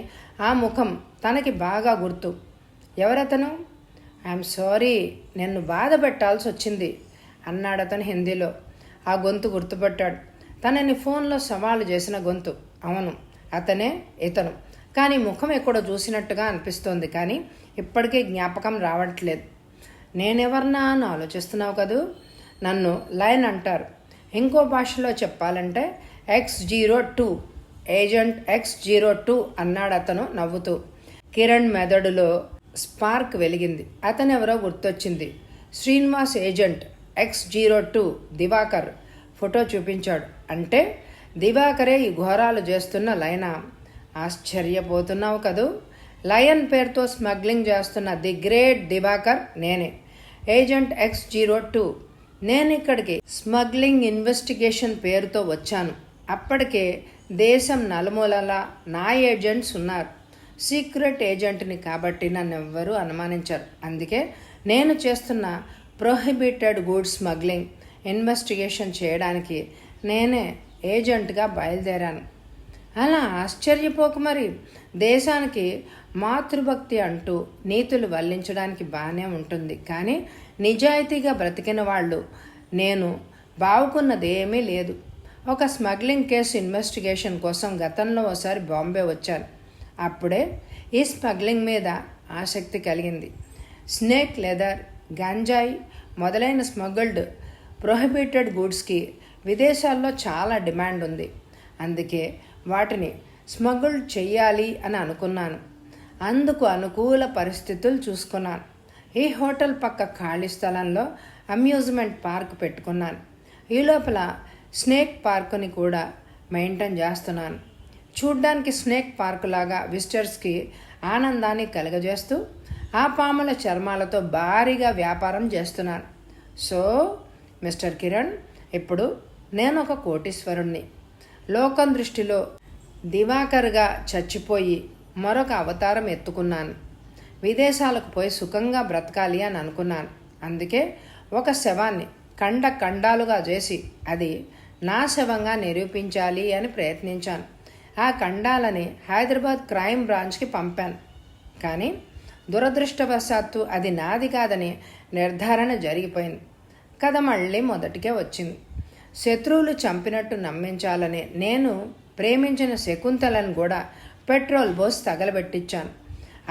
ఆ ముఖం తనకి బాగా గుర్తు. ఎవరతను? ఐఎమ్ సారీ, నిన్ను బాధ పెట్టాల్సి వచ్చింది అన్నాడతను హిందీలో. ఆ గొంతు గుర్తుపట్టాడు. తనని ఫోన్లో సవాలు చేసిన గొంతు. అవును, అతనే ఇతను. కానీ ముఖం ఎక్కడో చూసినట్టుగా అనిపిస్తోంది. కానీ ఇప్పటికీ జ్ఞాపకం రావట్లేదు. నేనెవర్నా అని ఆలోచిస్తున్నావు కదూ? నన్ను లయన్ అంటారు. ఇంకో భాషలో చెప్పాలంటే X02, ఏజెంట్ X02 అన్నాడు అతను నవ్వుతూ. కిరణ్ మెదడులో స్పార్క్ వెలిగింది. అతనెవరో గుర్తొచ్చింది. Srinivas agent X02 Diwakar photo చూపించాడు. అంటే దివాకరే ఈ ఘోరాలు చేస్తున్న లయనా? ఆశ్చర్యపోతున్నావు కదూ? లయన్ పేరుతో స్మగ్లింగ్ చేస్తున్న ది గ్రేట్ దివాకర్ నేనే, ఏజెంట్ X02. నేను ఇక్కడికి స్మగ్లింగ్ ఇన్వెస్టిగేషన్ పేరుతో వచ్చాను. అప్పటికే దేశం నలుమూలలా నా ఏజెంట్స్ ఉన్నారు. సీక్రెట్ ఏజెంట్ని కాబట్టి నన్ను ఎవ్వరూ అనుమానించరు. అందుకే నేను చేస్తున్న ప్రొహిబిటెడ్ గూడ్స్ స్మగ్లింగ్ ఇన్వెస్టిగేషన్ చేయడానికి నేనే ఏజెంట్గా బయలుదేరాను. అలా ఆశ్చర్యపోకు మరి. దేశానికి మాతృభక్తి అంటూ నీతులు వల్లించడానికి బాగానే ఉంటుంది. కానీ నిజాయితీగా బ్రతికిన వాళ్ళు నేను బావుకున్నదేమీ లేదు. ఒక స్మగ్లింగ్ కేసు ఇన్వెస్టిగేషన్ కోసం గతంలో ఒకసారి బాంబే వచ్చాను. అప్పుడే ఈ స్మగ్లింగ్ మీద ఆసక్తి కలిగింది. స్నేక్ లెదర్, గంజాయి మొదలైన స్మగ్ల్డ్ ప్రొహిబిటెడ్ గూడ్స్కి విదేశాల్లో చాలా డిమాండ్ ఉంది. అందుకే వాటిని స్మగుల్ చెయ్యాలి అని అనుకున్నాను. అందుకు అనుకూల పరిస్థితులు చూసుకున్నాను. ఈ హోటల్ పక్క ఖాళీ స్థలంలో అమ్యూజ్మెంట్ పార్క్ పెట్టుకున్నాను. ఈ లోపల స్నేక్ పార్కుని కూడా మెయింటైన్ చేస్తున్నాను. చూడ్డానికి స్నేక్ పార్క్ లాగా విజిటర్స్కి ఆనందాన్ని కలుగజేస్తూ ఆ పాముల చర్మాలతో భారీగా వ్యాపారం చేస్తున్నాను. సో మిస్టర్ కిరణ్, ఇప్పుడు నేను ఒక కోటీశ్వరుణ్ణి. లోకం దృష్టిలో దివాకర్గా చచ్చిపోయి మరొక అవతారం ఎత్తుకున్నాను. విదేశాలకు పోయి సుఖంగా బ్రతకాలి అని అనుకున్నాను. అందుకే ఒక శవాన్ని ఖండాలుగా చేసి అది నా శవంగా నిరూపించాలి అని ప్రయత్నించాను. ఆ ఖండాలని హైదరాబాద్ క్రైమ్ బ్రాంచ్కి పంపాను. కానీ దురదృష్టవశాత్తు అది నాది కాదని నిర్ధారణ జరిగిపోయింది. కథ మళ్ళీ మొదటికే వచ్చింది. శత్రువులు చంపినట్టు నమ్మించాలని నేను ప్రేమించిన శకుంతలను కూడా పెట్రోల్ పోసి తగలబెట్టించాను.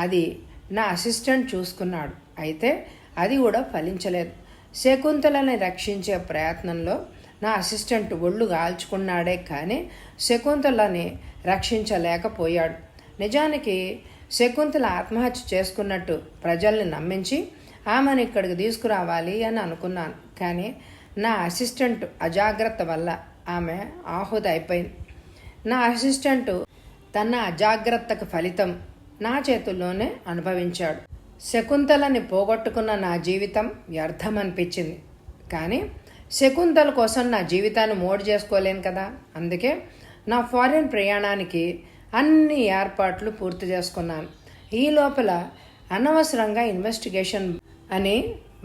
అది నా అసిస్టెంట్ చూసుకున్నాడు. అయితే అది కూడా ఫలించలేదు. శకుంతలని రక్షించే ప్రయత్నంలో నా అసిస్టెంట్ ఒళ్ళు కాల్చుకున్నాడే కానీ శకుంతలని రక్షించలేకపోయాడు. నిజానికి శకుంతల ఆత్మహత్య చేసుకున్నట్టు ప్రజల్ని నమ్మించి ఆమెను ఇక్కడికి తీసుకురావాలి అని అనుకున్నాను. కానీ నా అసిస్టెంట్ అజాగ్రత్త వల్ల ఆమె ఆహుతి అయిపోయింది. నా అసిస్టెంటు తన అజాగ్రత్తకు ఫలితం నా చేతుల్లోనే అనుభవించాడు. శకుంతలని పోగొట్టుకున్న నా జీవితం వ్యర్థమనిపించింది. కానీ శకుంతల కోసం నా జీవితాన్ని మోడు చేసుకోలేను కదా. అందుకే నా ఫారిన్ ప్రయాణానికి అన్ని ఏర్పాట్లు పూర్తి చేసుకున్నాను. ఈ లోపల అనవసరంగా ఇన్వెస్టిగేషన్ అని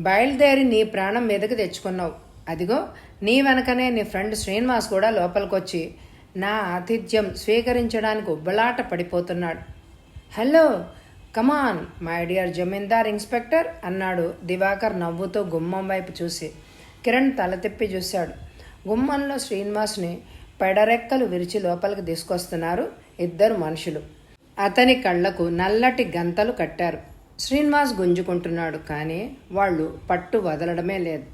బయలుదేరి నీ ప్రాణం మీదకి తెచ్చుకున్నావు. అదిగో నీ వెనకనే నీ ఫ్రెండ్ శ్రీనివాస్ కూడా లోపలికొచ్చి నా ఆతిథ్యం స్వీకరించడానికి ఉబ్బలాట పడిపోతున్నాడు. Hello, come on my dear zamindar inspector అన్నాడు దివాకర్ నవ్వుతూ గుమ్మం వైపు చూసి. కిరణ్ తల తిప్పి చూశాడు. గుమ్మంలో శ్రీనివాస్ని పెడరెక్కలు విరిచి లోపలికి తీసుకొస్తున్నారు ఇద్దరు మనుషులు. అతని కళ్లకు నల్లటి గంతలు కట్టారు. శ్రీనివాస్ గుంజుకుంటున్నాడు, కానీ వాళ్ళు పట్టు వదలడమే లేదు.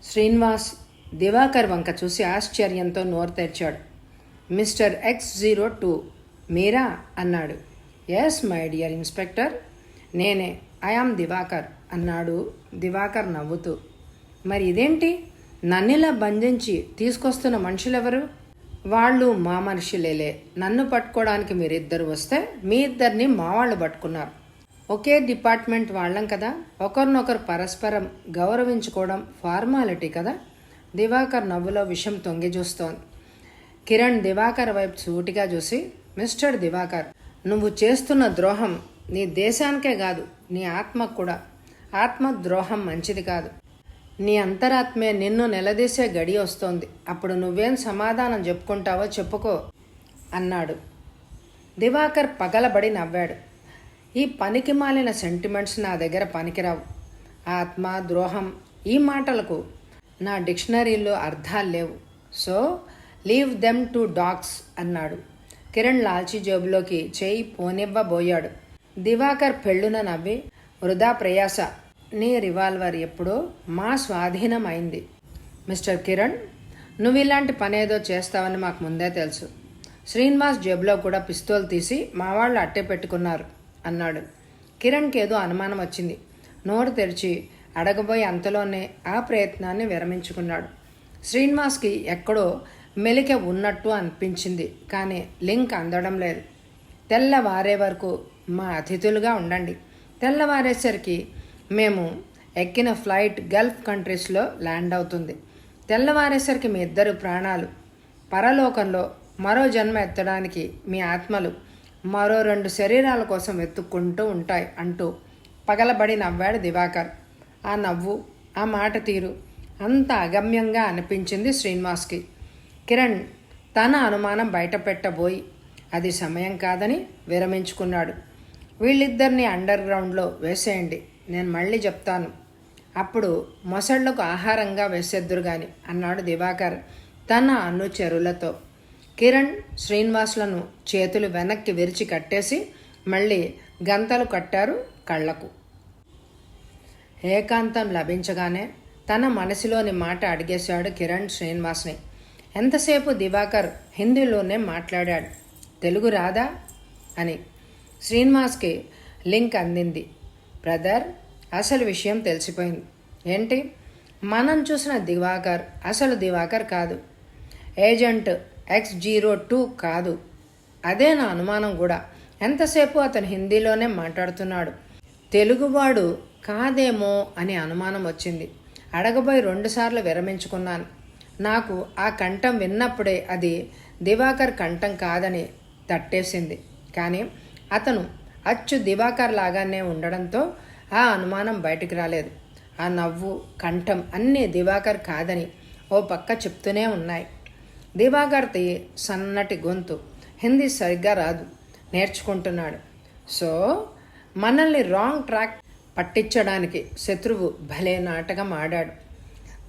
శ్రీనివాస్ దివాకర్ వంక చూసి ఆశ్చర్యంతో నోరు తెరిచాడు. మిస్టర్ X02 మీరా అన్నాడు. ఎస్ మై డియర్ ఇన్స్పెక్టర్, నేనే, ఐఆమ్ దివాకర్ అన్నాడు దివాకర్ నవ్వుతూ. మరి ఇదేంటి, నన్నిలా బంధించి తీసుకొస్తున్న మనుషులెవరు? వాళ్ళు మా మనుషులేలే. నన్ను పట్టుకోవడానికి మీరిద్దరు వస్తే మీ ఇద్దరిని మా వాళ్ళు పట్టుకున్నారు. ఒకే డిపార్ట్మెంట్ వాళ్ళం కదా, ఒకరినొకరు పరస్పరం గౌరవించుకోవడం ఫార్మాలిటీ కదా. దివాకర్ నవ్వులో విషం తొంగి చూస్తోంది. కిరణ్ దివాకర్ వైపు సూటిగా చూసి, మిస్టర్ దివాకర్, నువ్వు చేస్తున్న ద్రోహం నీ దేశానికే కాదు, నీ ఆత్మకు కూడా. ఆత్మద్రోహం మంచిది కాదు. నీ అంతరాత్మే నిన్ను నిలదీసే గడి వస్తోంది. అప్పుడు నువ్వేం సమాధానం చెప్పుకుంటావో చెప్పుకో అన్నాడు. దివాకర్ పగలబడి నవ్వాడు. ఈ పనికి మాలిన సెంటిమెంట్స్ నా దగ్గర పనికిరావు. ఆత్మ, ద్రోహం ఈ మాటలకు నా డిక్షనరీలో అర్థాలు లేవు. So leave them to dogs అన్నాడు. కిరణ్ లాల్చీ జేబులోకి చేయి పోనివ్వబోయాడు. దివాకర్ పెళ్ళున నవ్వి, వృధా ప్రయాస, నీ రివాల్వర్ ఎప్పుడో మా స్వాధీనం అయింది. మిస్టర్ కిరణ్, నువ్వు ఇలాంటి పనేదో చేస్తావని మాకు ముందే తెలుసు. శ్రీనివాస్ జేబులో కూడా పిస్తోల్ తీసి మా వాళ్ళు అట్టే పెట్టుకున్నారు అన్నాడు. కిరణ్కి ఏదో అనుమానం వచ్చింది. నోరు తెరిచి అడగబోయి అంతలోనే ఆ ప్రయత్నాన్ని విరమించుకున్నాడు. శ్రీనివాస్కి ఎక్కడో మెలిక ఉన్నట్టు అనిపించింది, కానీ లింక్ అందడం లేదు. తెల్లవారే వరకు మా అతిథులుగా ఉండండి. తెల్లవారేసరికి మేము ఎక్కిన ఫ్లైట్ గల్ఫ్ కంట్రీస్లో ల్యాండ్ అవుతుంది. తెల్లవారేసరికి మీ ఇద్దరు ప్రాణాలు పరలోకంలో మరో జన్మ ఎత్తడానికి మీ ఆత్మలు మరో 2 శరీరాల కోసం వెతుక్కుంటూ ఉంటాయి అంటూ పగలబడి నవ్వాడు దివాకర్. ఆ నవ్వు, ఆ మాట తీరు అంత అగమ్యంగా అనిపించింది శ్రీనివాస్కి. కిరణ్ తన అనుమానం బయట పెట్టబోయి అది సమయం కాదని విరమించుకున్నాడు. వీళ్ళిద్దరిని అండర్ గ్రౌండ్లో వేసేయండి, నేను మళ్ళీ చెప్తాను. అప్పుడు మొసళ్లకు ఆహారంగా వేసేద్దురు గాని అన్నాడు దివాకర్ తన అనుచరులతో. కిరణ్ శ్రీనివాసులను చేతులు వెనక్కి విరిచి కట్టేసి మళ్ళీ గంతలు కట్టారు కళ్లకు. ఏకాంతం లభించగానే తన మనసులోని మాట అడిగేశాడు కిరణ్ శ్రీనివాస్ని. ఎంతసేపు దివాకర్ హిందీలోనే మాట్లాడాడు. తెలుగు రాదా అని. శ్రీనివాస్కి లింక్ అందింది. బ్రదర్, అసలు విషయం తెలిసిపోయింది. ఏంటి? మనం చూసిన దివాకర్ అసలు దివాకర్ కాదు, ఏజెంట్ X02 కాదు. అదే నా అనుమానం కూడా. ఎంతసేపు అతను హిందీలోనే మాట్లాడుతున్నాడు. తెలుగువాడు కాదేమో అని అనుమానం వచ్చింది. అడగబోయి 2 సార్లు విరమించుకున్నాను. నాకు ఆ కంఠం విన్నప్పుడే అది దివాకర్ కంఠం కాదని తట్టేసింది. కానీ అతను అచ్చు దివాకర్ లాగానే ఉండడంతో ఆ అనుమానం బయటికి రాలేదు. ఆ నవ్వు, కంఠం అన్నీ దివాకర్ కాదని ఓ పక్క చెప్తూనే ఉన్నాయి. దివాకర్ది సన్నటి గొంతు. హిందీ సరిగ్గా రాదు, నేర్చుకుంటున్నాడు. సో మనల్ని రాంగ్ ట్రాక్ పట్టించడానికి శత్రువు భలే నాటకం ఆడాడు.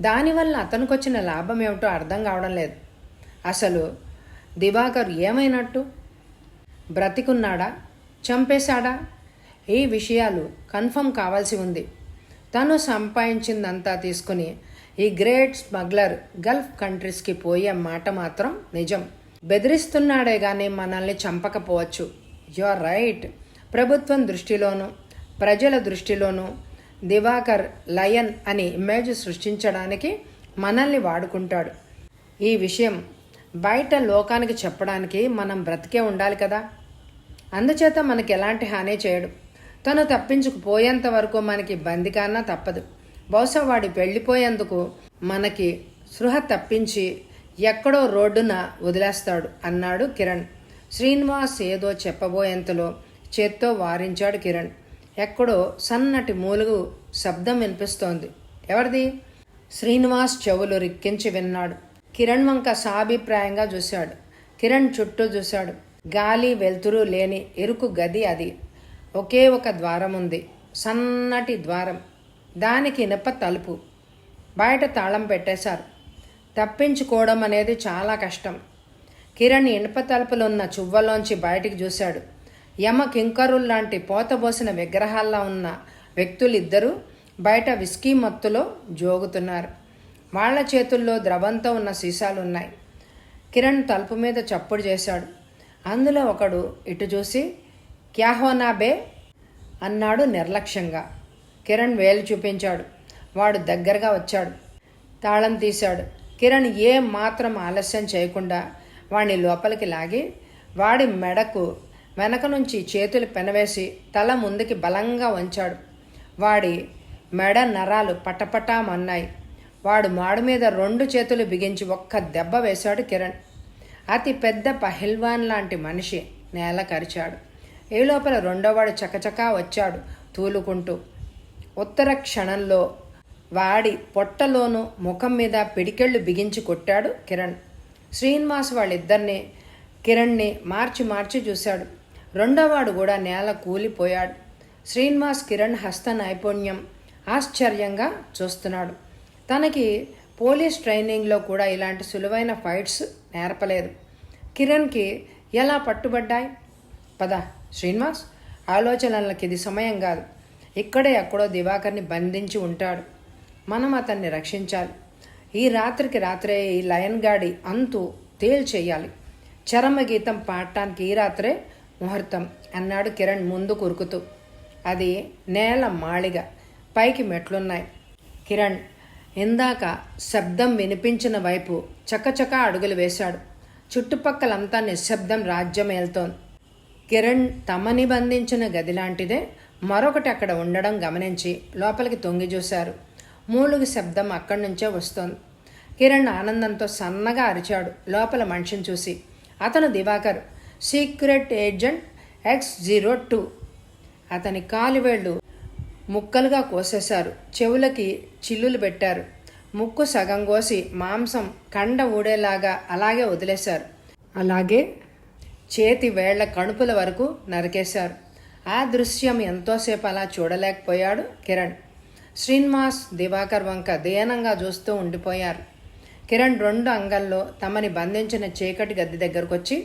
దానివల్ల అతనికొచ్చిన లాభం ఏమిటో అర్థం కావడం లేదు. అసలు దివాకర్ ఏమైనట్టు? బ్రతికున్నాడా? చంపేశాడా? ఈ విషయాలు కన్ఫర్మ్ కావాల్సి ఉంది. తను సంపాదించిందంతా తీసుకుని ఈ గ్రేట్ స్మగ్లర్ గల్ఫ్ కంట్రీస్కి పోయే మాట మాత్రం నిజం. బెదిరిస్తున్నాడే కానీ మనల్ని చంపకపోవచ్చు. You are right. ప్రభుత్వం దృష్టిలోనూ ప్రజల దృష్టిలోనూ దివాకర్ లయన్ అని ఇమేజ్ సృష్టించడానికి మనల్ని వాడుకుంటాడు. ఈ విషయం బయట లోకానికి చెప్పడానికి మనం బ్రతికే ఉండాలి కదా. అందుచేత మనకి ఎలాంటి హాని చేయడు. తను తప్పించుకుపోయేంత వరకు మనకి బందికాన్నా తప్పదు. బహుశా వాడి వెళ్ళిపోయేందుకు మనకి సృహ తప్పించి ఎక్కడో రోడ్డున వదిలేస్తాడు అన్నాడు కిరణ్. శ్రీనివాస్ ఏదో చెప్పబోయేంతలో చేత్తో వారించాడు కిరణ్. ఎక్కడో సన్నటి మూలుగు శబ్దం వినిపిస్తోంది. ఎవరిది? శ్రీనివాస్ చెవులు రిక్కించి విన్నాడు. కిరణ్ వంక సాభిప్రాయంగా చూశాడు. కిరణ్ చుట్టూ చూశాడు. గాలి వెలుతురు లేని ఇరుకు గది అది. ఒకే ఒక ద్వారం ఉంది, సన్నటి ద్వారం. దానికి ఇనుప తలుపు. బయట తాళం పెట్టేశారు. తప్పించుకోవడం అనేది చాలా కష్టం. కిరణ్ ఇనుప తలుపులున్న చువ్వలోంచి బయటికి చూశాడు. యమ కింకరుల్లాంటి పోతబోసిన విగ్రహాల్లో ఉన్న వ్యక్తులిద్దరూ బయట విస్కీ మత్తులో జోగుతున్నారు. వాళ్ల చేతుల్లో ద్రవంతో ఉన్న సీసాలున్నాయి. కిరణ్ తలుపు మీద చప్పుడు చేశాడు. అందులో ఒకడు ఇటు చూసి క్యా హోనా బే అన్నాడు నిర్లక్ష్యంగా. కిరణ్ వేలు చూపించాడు. వాడు దగ్గరగా వచ్చాడు. తాళం తీశాడు. కిరణ్ ఏ మాత్రం ఆలస్యం చేయకుండా వాడిని లోపలికి లాగి వాడి మెడకు వెనక నుంచి చేతులు పెనవేసి తల ముందుకి బలంగా వంచాడు. వాడి మెడ నరాలు పటపటామన్నాయి. వాడు మాడు మీద 2 చేతులు బిగించి ఒక్క దెబ్బ వేశాడు కిరణ్. అతి పెద్ద పహిల్వాన్ లాంటి మనిషి నేల కరిచాడు. ఈ లోపల రెండోవాడు చకచకా వచ్చాడు తూలుకుంటూ. ఉత్తర క్షణంలో వాడి పొట్టలోనూ ముఖం మీద పిడికెళ్ళు బిగించి కొట్టాడు కిరణ్. శ్రీనివాస్ వాళ్ళిద్దరినీ కిరణ్ని మార్చి మార్చి చూశాడు. రెండోవాడు కూడా నేల కూలిపోయాడు. శ్రీనివాస్ కిరణ్ హస్త నైపుణ్యం ఆశ్చర్యంగా చూస్తున్నాడు. తనకి పోలీస్ ట్రైనింగ్లో కూడా ఇలాంటి సులువైన ఫైట్స్ నేర్పలేదు. కిరణ్కి ఎలా పట్టుబడ్డాయి? పద శ్రీనివాస్, ఆలోచనలకి ఇది సమయం కాదు. ఇక్కడే ఎక్కడో దివాకర్ని బంధించి ఉంటాడు. మనం అతన్ని రక్షించాలి. ఈ రాత్రికి రాత్రే ఈ లయన్ గాడి అంతు తేల్చేయాలి. చరమగీతం పాడటానికి ఈ రాత్రే ముహూర్తం అన్నాడు కిరణ్ ముందు కురుకుతూ. అది నేల మాళిగ, పైకి మెట్లున్నాయి. కిరణ్ ఇందాక శబ్దం వినిపించిన వైపు చకచకా అడుగులు వేశాడు. చుట్టుపక్కలంతా నిశ్శబ్దం రాజ్యమేల్తోంది. కిరణ్ తమని బంధించిన గది లాంటిదే మరొకటి అక్కడ ఉండడం గమనించి లోపలికి తొంగి చూశారు. మూలుగు శబ్దం అక్కడి నుంచే వస్తోంది. కిరణ్ ఆనందంతో సన్నగా అరిచాడు లోపల మనిషిని చూసి. అతను దివాకర్, సీక్రెట్ ఏజెంట్ X02. అతని కాలివేళ్లు ముక్కలుగా కోసేశారు. చెవులకి చిల్లులు పెట్టారు. ముక్కు సగం కోసి మాంసం కండ ఊడేలాగా అలాగే వదిలేశారు. అలాగే చేతి వేళ్ల కణుపుల వరకు నరికేశారు. ఆ దృశ్యం ఎంతోసేపు అలా చూడలేకపోయాడు కిరణ్. శ్రీనివాస్ దివాకర్ వంక దీనంగా చూస్తూ ఉండిపోయారు. కిరణ్ 2 అంగల్లో తమని బంధించిన చీకటి గది దగ్గరకొచ్చి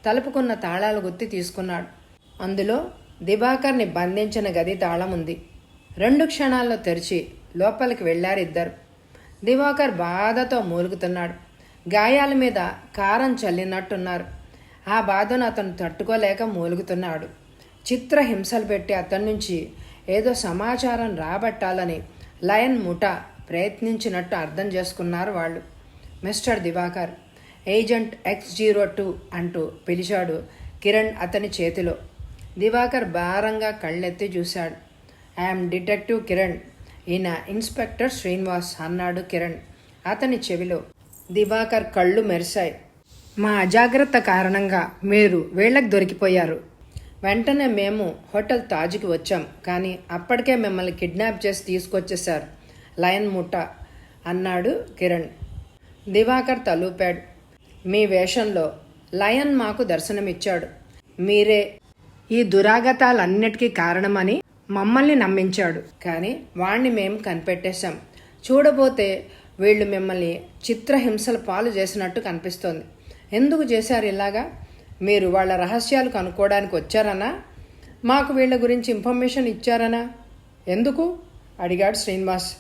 తలుపుకున్న తాళాలు గుత్తి తీసుకున్నాడు. అందులో దివాకర్ని బంధించిన గది తాళం ఉంది. 2 క్షణాల్లో తెరిచి లోపలికి వెళ్ళారిద్దరు. దివాకర్ బాధతో మూలుగుతున్నాడు. గాయాల మీద కారం చల్లినట్టున్నారు. ఆ బాధను అతను తట్టుకోలేక మూలుగుతున్నాడు. చిత్ర హింసలు పెట్టి అతని నుంచి ఏదో సమాచారం రాబట్టాలని లయన్ ముఠా ప్రయత్నించినట్టు అర్థం చేసుకున్నారు వాళ్ళు. మిస్టర్ దివాకర్, ఏజెంట్ X02 అంటూ పిలిచాడు కిరణ్ అతని చేతిలో. దివాకర్ భారంగా కళ్ళెత్తి చూశాడు. ఐఎమ్ డిటెక్టివ్ కిరణ్, ఈయన ఇన్స్పెక్టర్ శ్రీనివాస్ అన్నాడు కిరణ్ అతని చెవిలో. దివాకర్ కళ్ళు మెరిశాయి. మా అజాగ్రత్త కారణంగా మీరు వీళ్ళకి దొరికిపోయారు. వెంటనే మేము హోటల్ తాజ్కి వచ్చాం, కానీ అప్పటికే మిమ్మల్ని కిడ్నాప్ చేసి తీసుకొచ్చేశారు లయన్ ముఠా అన్నాడు కిరణ్. దివాకర్ తలూపాడు. మీ వేషంలో లయన్ మాకు దర్శనమిచ్చాడు. మీరే ఈ దురాగతాలన్నిటికీ కారణమని మమ్మల్ని నమ్మించాడు. కానీ వాణ్ణి మేము కనిపెట్టేశాం. చూడబోతే వీళ్ళు మిమ్మల్ని చిత్రహింసల పాలు చేసినట్టు కనిపిస్తోంది. ఎందుకు చేశారు ఇలాగా? మీరు వాళ్ళ రహస్యాలు కనుక్కోవడానికి వచ్చారనా? మాకు వీళ్ళ గురించి ఇన్ఫర్మేషన్ ఇచ్చారనా? ఎందుకు అడిగాడు శ్రీనివాస్.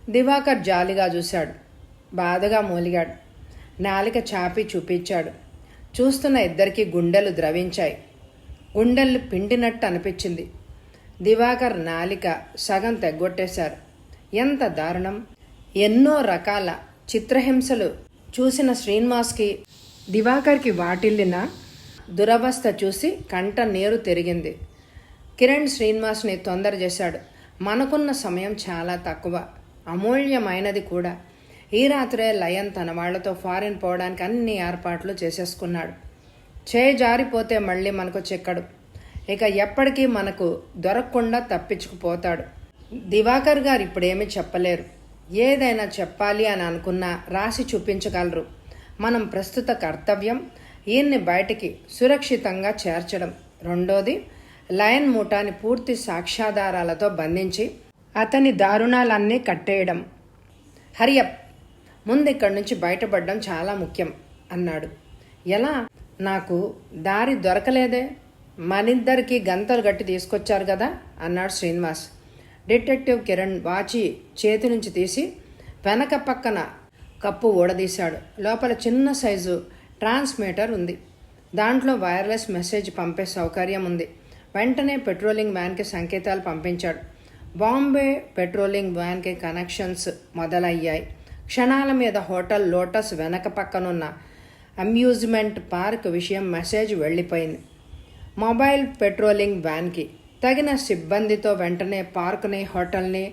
దివాకర్ జాలిగా చూశాడు. బాధగా మూలిగాడు. నాలిక చాపి చూపించాడు. చూస్తున్న ఇద్దరికీ గుండెలు ద్రవించాయి. గుండెలు పిండినట్టు అనిపించింది. దివాకర్ నాలిక సగం తెగ్గొట్టేశారు. ఎంత దారుణం! ఎన్నో రకాల చిత్రహింసలు చూసిన శ్రీనివాస్కి దివాకర్కి వాటిల్లిన దురవస్థ చూసి కంట నీరు తిరిగింది. కిరణ్ శ్రీనివాస్ని తొందర చేశాడు. మనకున్న సమయం చాలా తక్కువ, అమూల్యమైనది కూడా. ఈ రాత్రే లయన్ తన వాళ్లతో ఫారిన్ పోవడానికి అన్ని ఏర్పాట్లు చేసేసుకున్నాడు. చేయి జారిపోతే మళ్ళీ మనకు చిక్కడు. ఇక ఎప్పటికీ మనకు దొరకకుండా తప్పించుకుపోతాడు. దివాకర్ గారు ఇప్పుడేమీ చెప్పలేరు. ఏదైనా చెప్పాలి అని అనుకున్నా రాసి చూపించగలరు. మనం ప్రస్తుత కర్తవ్యం ఈయన్ని బయటికి సురక్షితంగా చేర్చడం. రెండోది, లయన్ మూటాని పూర్తి సాక్ష్యాధారాలతో బంధించి అతని దారుణాలన్నీ కట్టేయడం. హరియప్, ముందు ఇక్కడి నుంచి బయటపడడం చాలా ముఖ్యం అన్నాడు. ఎలా? నాకు దారి దొరకలేదే. మనిద్దరికి గంతలు గట్టి తీసుకొచ్చారు కదా అన్నాడు శ్రీనివాస్. డిటెక్టివ్ కిరణ్ వాచి చేతి నుంచి తీసి వెనక పక్కన కప్పు ఊడదీశాడు. లోపల చిన్న సైజు ట్రాన్స్మీటర్ ఉంది. దాంట్లో వైర్లెస్ మెసేజ్ పంపే సౌకర్యం ఉంది. వెంటనే పెట్రోలింగ్ వ్యాన్కి సంకేతాలు పంపించాడు. బాంబే పెట్రోలింగ్ వ్యాన్కి కనెక్షన్స్ మొదలయ్యాయి. క్షణాల మీద హోటల్ లోటస్ వెనక పక్కనున్న అమ్యూజ్మెంట్ పార్క్ విషయం మెసేజ్ వెళ్ళిపోయింది. మొబైల్ పెట్రోలింగ్ వ్యాన్కి తగిన సిబ్బందితో వెంటనే పార్క్ని హోటల్ని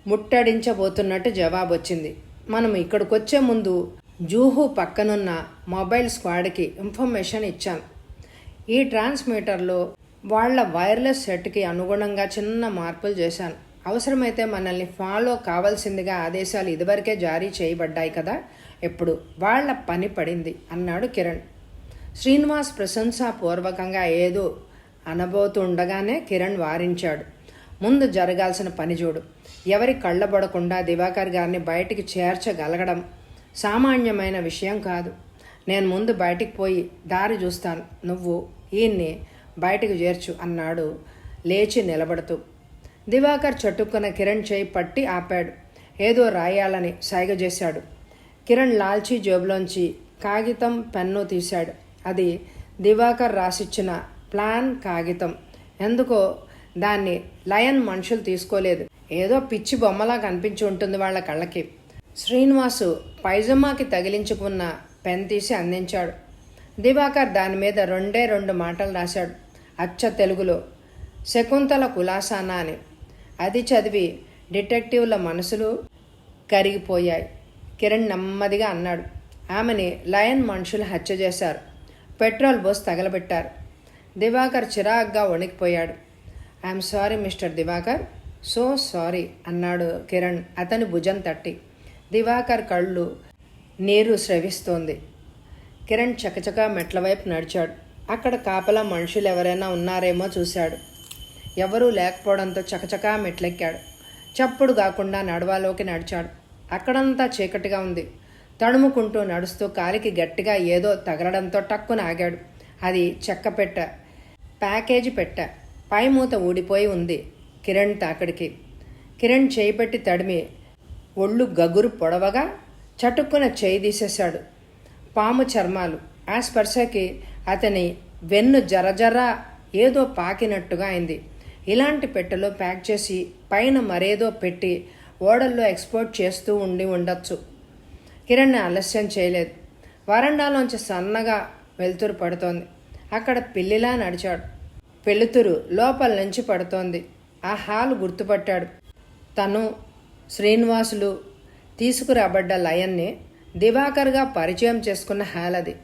ముట్టడించబోతున్నట్టు జవాబు వచ్చింది. మనం ఇక్కడికొచ్చే ముందు జూహు పక్కనున్న మొబైల్ స్క్వాడ్కి ఇన్ఫర్మేషన్ ఇచ్చాను. ఈ ట్రాన్స్మీటర్లో వాళ్ల వైర్లెస్ సెట్కి అనుగుణంగా చిన్న మార్పులు చేశాను. అవసరమైతే మనల్ని ఫాలో కావాల్సిందిగా ఆదేశాలు ఇదివరకే జారీ చేయబడ్డాయి కదా, ఇప్పుడు వాళ్ల పని పడింది అన్నాడు కిరణ్. శ్రీనివాస్ ప్రశంసాపూర్వకంగా ఏదో అనబోతుండగానే కిరణ్ వారించాడు. ముందు జరగాల్సిన పని చూడు. ఎవరి కళ్ళబడకుండా దివాకర్ గారిని బయటికి చేర్చగలగడం సామాన్యమైన విషయం కాదు. నేను ముందు బయటికి పోయి దారి చూస్తాను, నువ్వు ఈయన్ని బయటకు చేర్చు అన్నాడు లేచి నిలబడుతూ. దివాకర్ చటుక్కున కిరణ్ చేయి పట్టి ఆపాడు. ఏదో రాయాలని సైగ చేశాడు. కిరణ్ లాల్చీ జేబులోంచి కాగితం పెన్ను తీశాడు. అది దివాకర్ రాసిచ్చిన ప్లాన్ కాగితం. ఎందుకో దాన్ని లయన్ మనుషులు తీసుకోలేదు. ఏదో పిచ్చి బొమ్మలా కనిపించి ఉంటుంది వాళ్ళ కళ్ళకి. శ్రీనివాసు పైజమాకి తగిలించుకున్న పెన్ తీసి అందించాడు. దివాకర్ దాని మీద 2 మాటలు రాశాడు అచ్చ తెలుగులో, శకుంతల కులాసానా అని. అది చదివి డిటెక్టివ్ల మనసులు కరిగిపోయాయి. కిరణ్ నెమ్మదిగా అన్నాడు, ఆమెని లయన్ మనుషులు హత్య చేశారు, పెట్రోల్ బోస్ తగలబెట్టారు. దివాకర్ చిరాగ్గా వణికిపోయాడు. I'm sorry mister Divakar, so sorry అన్నాడు కిరణ్ అతని భుజం తట్టి. దివాకర్ కళ్ళు నీరు స్రవిస్తోంది. కిరణ్ చకచకా మెట్ల వైపు నడిచాడు. అక్కడ కాపలా మనుషులు ఎవరైనా ఉన్నారేమో చూశాడు. ఎవరూ లేకపోవడంతో చకచకా మెట్లెక్కాడు. చప్పుడు కాకుండా నడవాలోకి నడిచాడు. అక్కడంతా చీకటిగా ఉంది. తడుముకుంటూ నడుస్తూ కాలికి గట్టిగా ఏదో తగలడంతో టక్కున ఆగాడు. అది చెక్క పెట్ట, ప్యాకేజీ పెట్ట. పై మూత ఊడిపోయి ఉంది కిరణ్ తాకిడికి. కిరణ్ చేయి పెట్టి తడిమి ఒళ్ళు గగురు పొడవగా చటుక్కున చేయి తీసేశాడు. పాము చర్మాలు. ఆ స్పర్శకి అతని వెన్ను జరజరా ఏదో పాకినట్టుగా అయింది. ఇలాంటి పెట్టెలో ప్యాక్ చేసి పైన మరేదో పెట్టి ఓడల్లో ఎక్స్పోర్ట్ చేస్తూ ఉండొచ్చు. కిరణ్ ఆలస్యం చేయలేదు. వరండాలోంచి సన్నగా వెలుతురు పడుతోంది. అక్కడ పిల్లిలా నడిచాడు. వెలుతురు లోపల నుంచి పడుతోంది. ఆ హాలు గుర్తుపట్టాడు. తను శ్రీనివాసులు తీసుకురాబడ్డ లయన్ని దివాకర్గా పరిచయం చేసుకున్న హాల్ అది.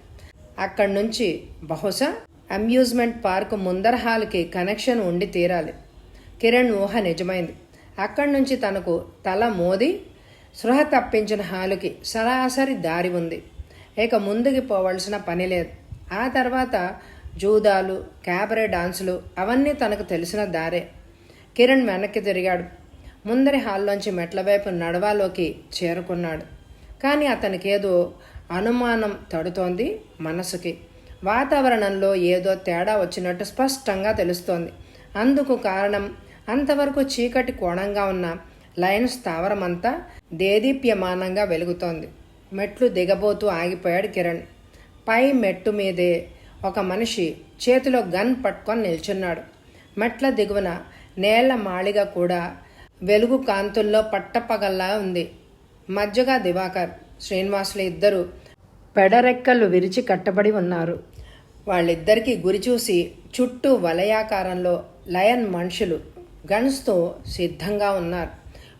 అక్కడి నుంచి బహుశా అమ్యూజ్మెంట్ పార్క్ ముందర హాల్కి కనెక్షన్ ఉండి తీరాలి. కిరణ్ ఊహ నిజమైంది. అక్కడి నుంచి తనకు తల మోది స్పృహ తప్పించిన హాలుకి సరాసరి దారి ఉంది. ఇక ముందుకి పోవలసిన పని లేదు. ఆ తర్వాత జూదాలు, క్యాబరే డాన్సులు అవన్నీ తనకు తెలిసిన దారే. కిరణ్ వెనక్కి తిరిగాడు. ముందరి హాల్లోంచి మెట్ల వైపు నడవాలోకి చేరుకున్నాడు. కానీ అతనికేదో అనుమానం తడుతోంది మనసుకి. వాతావరణంలో ఏదో తేడా వచ్చినట్టు స్పష్టంగా తెలుస్తోంది. అందుకు కారణం అంతవరకు చీకటి కోణంగా ఉన్న లయన్ స్థావరమంతా దేదీప్యమానంగా వెలుగుతోంది. మెట్లు దిగబోతూ ఆగిపోయాడు కిరణ్. పై మెట్టు మీదే ఒక మనిషి చేతిలో గన్ పట్టుకొని నిల్చున్నాడు. మెట్ల దిగువన నేల మాళిగ కూడా వెలుగు కాంతుల్లో పట్టపగల్లా ఉంది. మధ్యగా దివాకర్, శ్రీనివాసులు ఇద్దరు పెడరెక్కలు విరిచి కట్టబడి ఉన్నారు. వాళ్ళిద్దరికీ గురి చూసి చుట్టూ వలయాకారంలో లయన్ మనుషులు గన్స్తో సిద్ధంగా ఉన్నారు.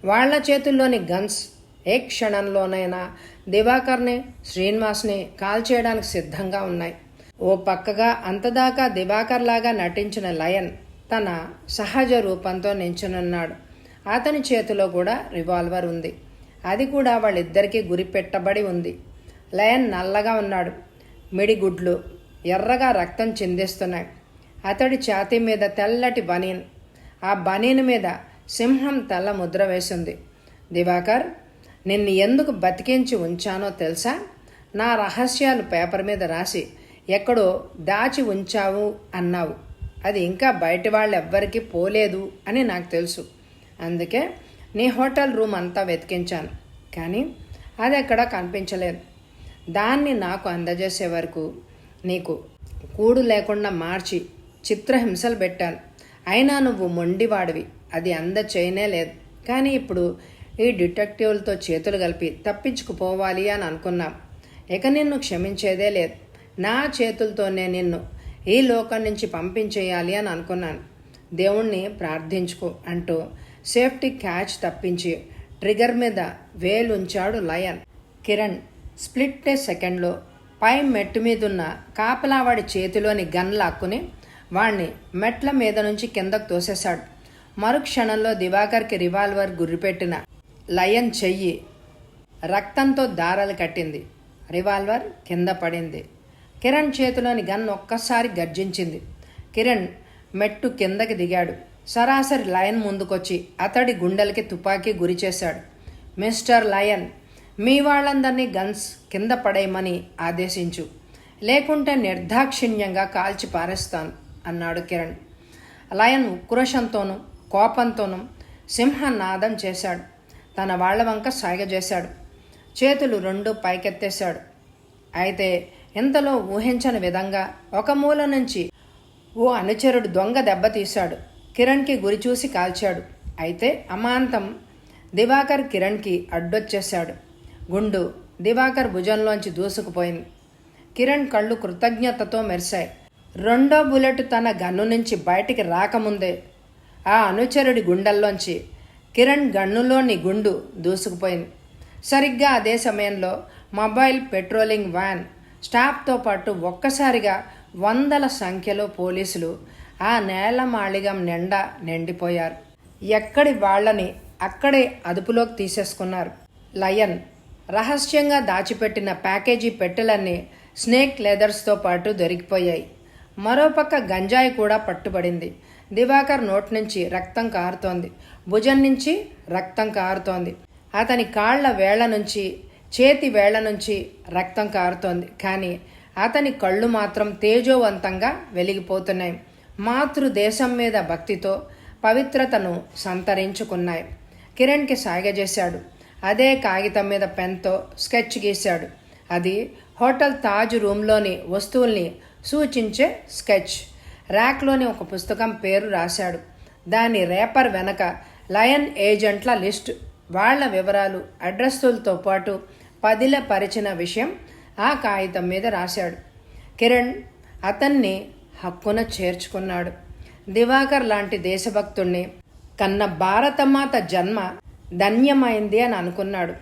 వాళ్ల చేతుల్లోని గన్స్ ఏ క్షణంలోనైనా దివాకర్ని, శ్రీనివాస్ని కాల్చేయడానికి సిద్ధంగా ఉన్నాయి. ఓ పక్కగా అంతదాకా దివాకర్ లాగా నటించిన లయన్ తన సహజ రూపంతో నించునున్నాడు. అతని చేతిలో కూడా రివాల్వర్ ఉంది. అది కూడా వాళ్ళిద్దరికీ గురి పెట్టబడి ఉంది. లయన్ నల్లగా ఉన్నాడు. మిడిగుడ్లు ఎర్రగా రక్తం చిందిస్తున్నాయి. అతడి ఛాతీ మీద తెల్లటి బనీన్, ఆ బనీన్ మీద సింహం తల ముద్ర వేసింది. దివాకర్, నిన్ను ఎందుకు బతికించి ఉంచానో తెలుసా? నా రహస్యాలు పేపర్ మీద రాసి ఎక్కడో దాచి ఉంచావు అన్నావు. అది ఇంకా బయట వాళ్ళెవ్వరికీ పోలేదు అని నాకు తెలుసు. అందుకే నీ హోటల్ రూమ్ అంతా వెతికించాను. కానీ అది ఎక్కడా కనిపించలేదు. దాన్ని నాకు అందజేసే వరకు నీకు కూడు లేకుండా మార్చి చిత్రహింసలు పెట్టాను. అయినా నువ్వు మొండివాడివి, అది అందచేయనే లేదు. కానీ ఇప్పుడు ఈ డిటెక్టివ్లతో చేతులు కలిపి తప్పించుకుపోవాలి అని అనుకున్నాం. ఇక నిన్ను క్షమించేదే లేదు. నా చేతులతోనే నిన్ను ఈ లోకం నుంచి పంపించేయాలి అని అనుకున్నాను. దేవుణ్ణి ప్రార్థించుకో అంటూ సేఫ్టీ క్యాచ్ తప్పించి ట్రిగర్ మీద వేలుంచాడు లయన్. కిరణ్ స్ప్లిట్ సెకండ్లో పై మెట్టు మీదున్న కాపలావాడి చేతిలోని గన్ లాక్కుని వాణ్ణి మెట్ల మీద నుంచి కిందకు తోసేశాడు. మరుక్షణంలో దివాకర్కి రివాల్వర్ గురిపెట్టిన లయన్ చెయ్యి రక్తంతో దారాలు కట్టింది. రివాల్వర్ కింద పడింది. కిరణ్ చేతిలోని గన్ ఒక్కసారి గర్జించింది. కిరణ్ మెట్టు కిందకి దిగాడు. సరాసరి లయన్ ముందుకొచ్చి అతడి గుండెలకి తుపాకీ గురి చేశాడు. మిస్టర్ లయన్, మీ వాళ్ళందరినీ గన్స్ కింద పడేయమని ఆదేశించు, లేకుంటే నిర్దాక్షిణ్యంగా కాల్చి పారేస్తాను అన్నాడు కిరణ్. లయన్ ఉక్రోషంతోనూ కోపంతోనూ సింహనాదం చేశాడు. తన వాళ్ల వంక సాగ చేశాడు. చేతులు రెండు పైకెత్తేశాడు. అయితే ఇంతలో ఊహించని విధంగా ఒక మూల నుంచి ఓ అనుచరుడు దొంగ దెబ్బతీశాడు. కిరణ్కి గురి చూసి కాల్చాడు. అయితే అమాంతం దివాకర్ కిరణ్కి అడ్డొచ్చేశాడు. గుండు దివాకర్ భుజంలోంచి దూసుకుపోయింది. కిరణ్ కళ్ళు కృతజ్ఞతతో మెరిశాయి. రెండో బుల్లెట్ తన గన్ను నుంచి బయటికి రాకముందే ఆ అనుచరుడి గుండెల్లోంచి కిరణ్ గన్నులోని గుండు దూసుకుపోయింది. సరిగ్గా అదే సమయంలో మొబైల్ పెట్రోలింగ్ వ్యాన్ స్టాఫ్తో పాటు ఒక్కసారిగా వందల సంఖ్యలో పోలీసులు ఆ నేలమాళిగం నిండా నిండిపోయారు. ఎక్కడి వాళ్లని అక్కడే అదుపులోకి తీసేసుకున్నారు. లయన్ రహస్యంగా దాచిపెట్టిన ప్యాకేజీ పెట్టెలన్నీ స్నేక్ లెదర్స్తో పాటు దొరికిపోయాయి. మరోపక్క గంజాయి కూడా పట్టుబడింది. దివాకర్ నోటి నుంచి రక్తం కారుతోంది. భుజం నుంచి రక్తం కారుతోంది. అతని కాళ్ల వేళ్ల నుంచి, చేతి వేళ్ల నుంచి రక్తం కారుతోంది. కానీ అతని కళ్ళు మాత్రం తేజోవంతంగా వెలిగిపోతున్నాయి. మాతృదేశం మీద భక్తితో పవిత్రతను సంతరించుకున్నాయి. కిరణ్కి సాగజేశాడు. అదే కాగితం మీద పెన్తో స్కెచ్ గీశాడు. అది హోటల్ తాజ్ రూమ్లోని వస్తువుల్ని సూచించే స్కెచ్. ర్యాక్లోని ఒక పుస్తకం పేరు రాశాడు. దాని రేపర్ వెనక లయన్ ఏజెంట్ల లిస్ట్, వాళ్ల వివరాలు, అడ్రస్సులతో పాటు పదిలపరిచిన విషయం ఆ కాగితం మీద రాశాడు. కిరణ్ అతన్ని హక్కున చేర్చుకున్నాడు. దివాకర్ లాంటి దేశభక్తుణ్ణి కన్న భారతమాత జన్మ ధన్యమైంది అని అనుకున్నాడు.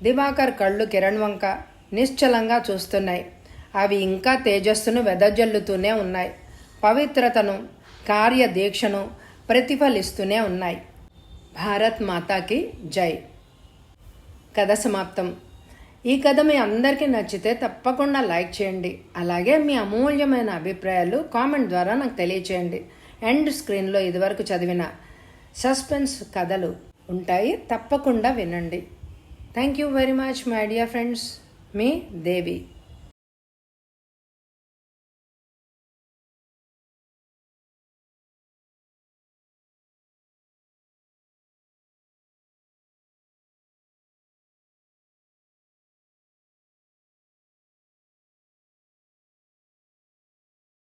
దివాకర్ కళ్ళు కిరణ్ వంక నిశ్చలంగా చూస్తున్నాయి. అవి ఇంకా తేజస్సును వెదజల్లుతూనే ఉన్నాయి. పవిత్రతను, కార్యదీక్షను ప్రతిఫలిస్తూనే ఉన్నాయి. భారత్ మాతాకి జై. కథ సమాప్తం. ఈ కథ మీ అందరికీ నచ్చితే తప్పకుండా లైక్ చేయండి. అలాగే మీ అమూల్యమైన అభిప్రాయాలు కామెంట్ ద్వారా నాకు తెలియచేయండి. ఎండ్ స్క్రీన్లో ఇదివరకు చదివిన సస్పెన్స్ కథలు ఉంటాయి, తప్పకుండా వినండి. Thank you very much my dear friends. Me Devi.